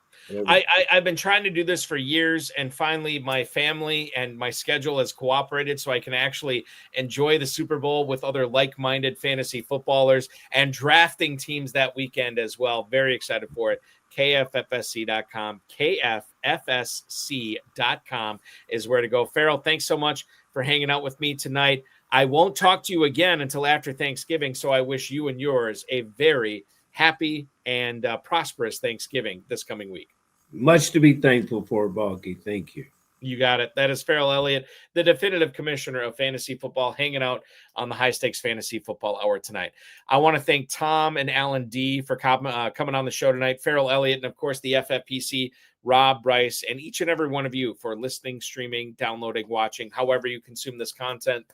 I've been trying to do this for years, and finally my family and my schedule has cooperated so I can actually enjoy the Super Bowl with other like-minded fantasy footballers and drafting teams that weekend as well. Very excited for it. KFFSC.com. KFFSC.com is where to go. Ferrell, thanks so much for hanging out with me tonight. I won't talk to you again until after Thanksgiving, so I wish you and yours a very happy and prosperous Thanksgiving this coming week. Much to be thankful for, Balky. Thank you. You got it. That is Ferrell Elliott, the definitive commissioner of fantasy football, hanging out on the High Stakes Fantasy Football Hour tonight. I want to thank Tom and Alan Dee for coming on the show tonight, Ferrell Elliott, and, of course, the FFPC, Rob, Bryce, and each and every one of you for listening, streaming, downloading, watching, however you consume this content.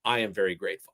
I am very grateful.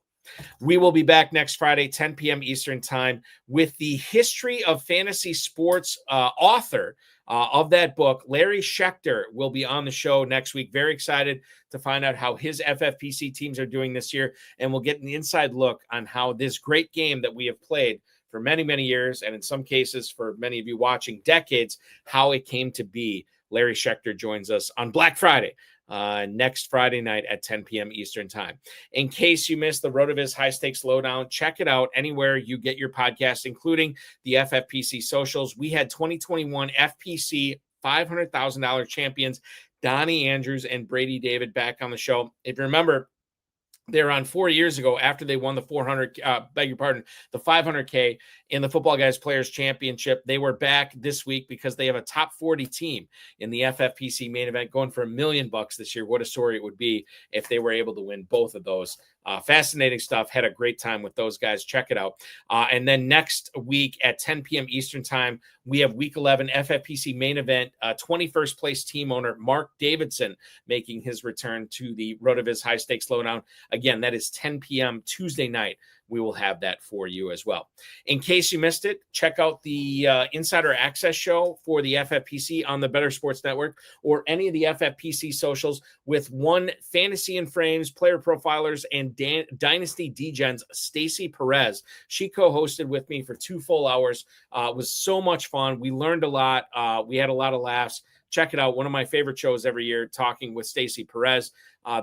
We will be back next Friday, 10 p.m. Eastern time, with the history of fantasy sports author of that book, Larry Schechter, will be on the show next week. Very excited to find out how his FFPC teams are doing this year, and we'll get an inside look on how this great game that we have played for many, many years, and in some cases for many of you watching, decades, how it came to be. Larry Schechter joins us on Black Friday. Next Friday night at 10 p.m. Eastern time. In case you missed the RotoViz High Stakes Lowdown, check it out anywhere you get your podcast, including the FFPC socials. We had 2021 FPC $500,000 champions Donnie Andrews and Brady David back on the show. If you remember, they were on 4 years ago after they won the the 500K in the Football Guys Players Championship. They were back this week because they have a top 40 team in the FFPC main event going for $1 million this year. What a story it would be if they were able to win both of those. Fascinating stuff. Had a great time with those guys. Check it out. And then next week at 10 p.m. Eastern time, we have week 11 FFPC main event, 21st place team owner Mark Davidson making his return to the RotoViz High Stakes Lowdown. Again, that is 10 p.m. Tuesday night. We will have that for you as well. In case you missed it, check out the Insider Access show for the FFPC on the Better Sports Network or any of the FFPC socials with one Fantasy and Frames, Player Profilers, and Dynasty Degens, Stacy Perez. She co-hosted with me for 2 full hours. It was so much fun. We learned a lot. We had a lot of laughs. Check it out. One of my favorite shows every year, talking with Stacy Perez.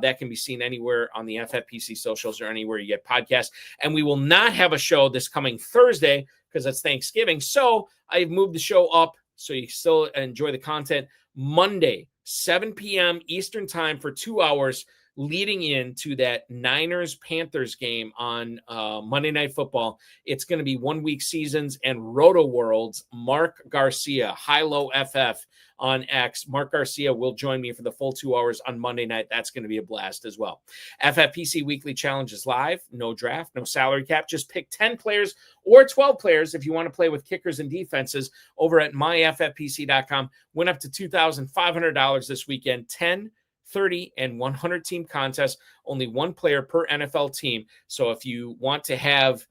That can be seen anywhere on the FFPC socials or anywhere you get podcasts. And we will not have a show this coming Thursday because it's Thanksgiving. So I've moved the show up so you still enjoy the content. Monday, 7 p.m. Eastern time for 2 hours leading into that Niners-Panthers game on Monday Night Football. It's going to be 1 week seasons and Roto World's Mark Garcia, High-Low FF on X. Mark Garcia will join me for the full 2 hours on Monday night. That's going to be a blast as well. FFPC Weekly Challenge is live. No draft, no salary cap. Just pick 10 players or 12 players if you want to play with kickers and defenses over at myffpc.com. Win up to $2,500 this weekend. 10, 30, and 100 team contests. Only one player per NFL team. So if you want to have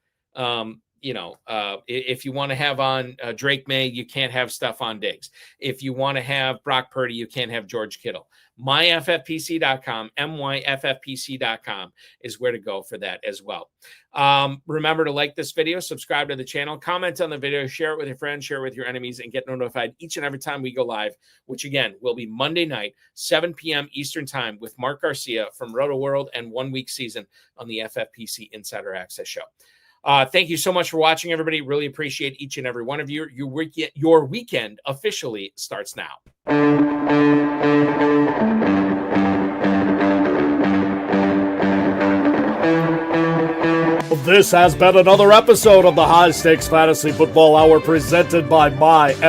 if you want to have on Drake May, you can't have Stephon Diggs. If you want to have Brock Purdy, you can't have George Kittle. MyFFPC.com, MyFFPC.com is where to go for that as well. Remember to like this video, subscribe to the channel, comment on the video, share it with your friends, share it with your enemies, and get notified each and every time we go live, which again will be Monday night, 7 p.m. Eastern time with Mark Garcia from Roto World and 1 week season on the FFPC Insider Access Show. Thank you so much for watching, everybody. Really appreciate each and every one of you. Your weekend officially starts now. This has been another episode of the High Stakes Fantasy Football Hour presented by myffpc.com.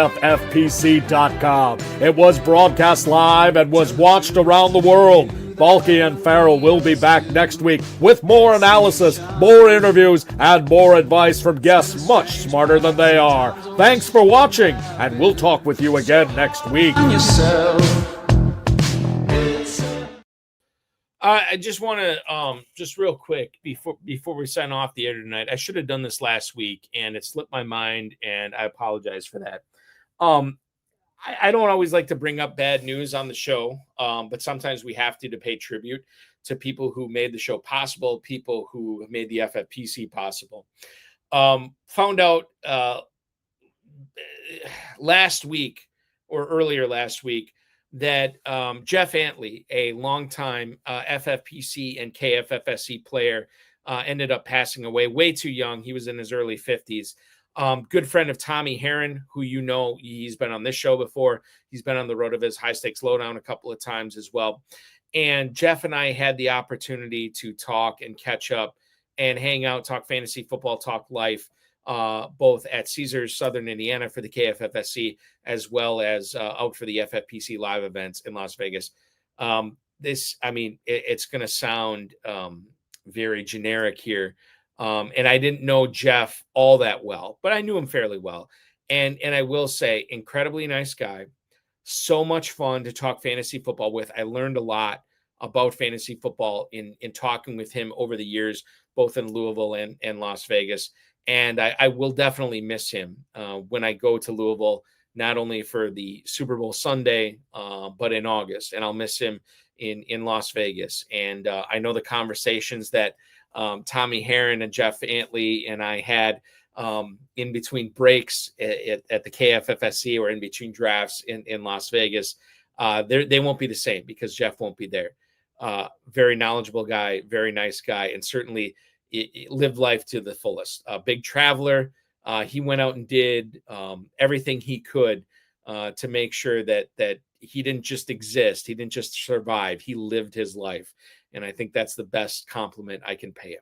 It was broadcast live and was watched around the world Balky and Ferrell will be back next week with more analysis, more interviews, and more advice from guests much smarter than they are. Thanks for watching, and we'll talk with you again next week. I just want to, just real quick, before we sign off the air tonight, I should have done this last week, and it slipped my mind, and I apologize for that. I don't always like to bring up bad news on the show, but sometimes we have to pay tribute to people who made the show possible, people who made the FFPC possible. Found out last week or earlier last week that Jeff Antley, a longtime FFPC and KFFSC player, ended up passing away way too young. He was in his early 50s. Good friend of Tommy Herron, who you know, he's been on this show before. He's been on the road of his high stakes lowdown a couple of times as well. And Jeff and I had the opportunity to talk and catch up and hang out, talk fantasy football, talk life, both at Caesars Southern Indiana for the KFFSC, as well as out for the FFPC live events in Las Vegas. It's going to sound very generic here. And I didn't know Jeff all that well, but I knew him fairly well. And I will say, incredibly nice guy, so much fun to talk fantasy football with. I learned a lot about fantasy football in talking with him over the years, both in Louisville and Las Vegas. And I will definitely miss him when I go to Louisville, not only for the Super Bowl Sunday, but in August. And I'll miss him in Las Vegas. And I know the conversations that Tommy Herron and Jeff Antley and I had in between breaks at the KFFSC or in between drafts in Las Vegas, they won't be the same because Jeff won't be there. Very knowledgeable guy, very nice guy, and certainly lived life to the fullest. Big traveler. He went out and did everything he could to make sure that he didn't just exist. He didn't just survive. He lived his life. And I think that's the best compliment I can pay him.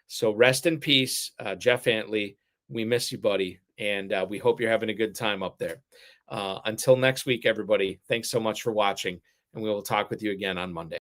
So rest in peace, Jeff Antley. We miss you, buddy. And we hope you're having a good time up there. Until next week, everybody, thanks so much for watching. And we will talk with you again on Monday.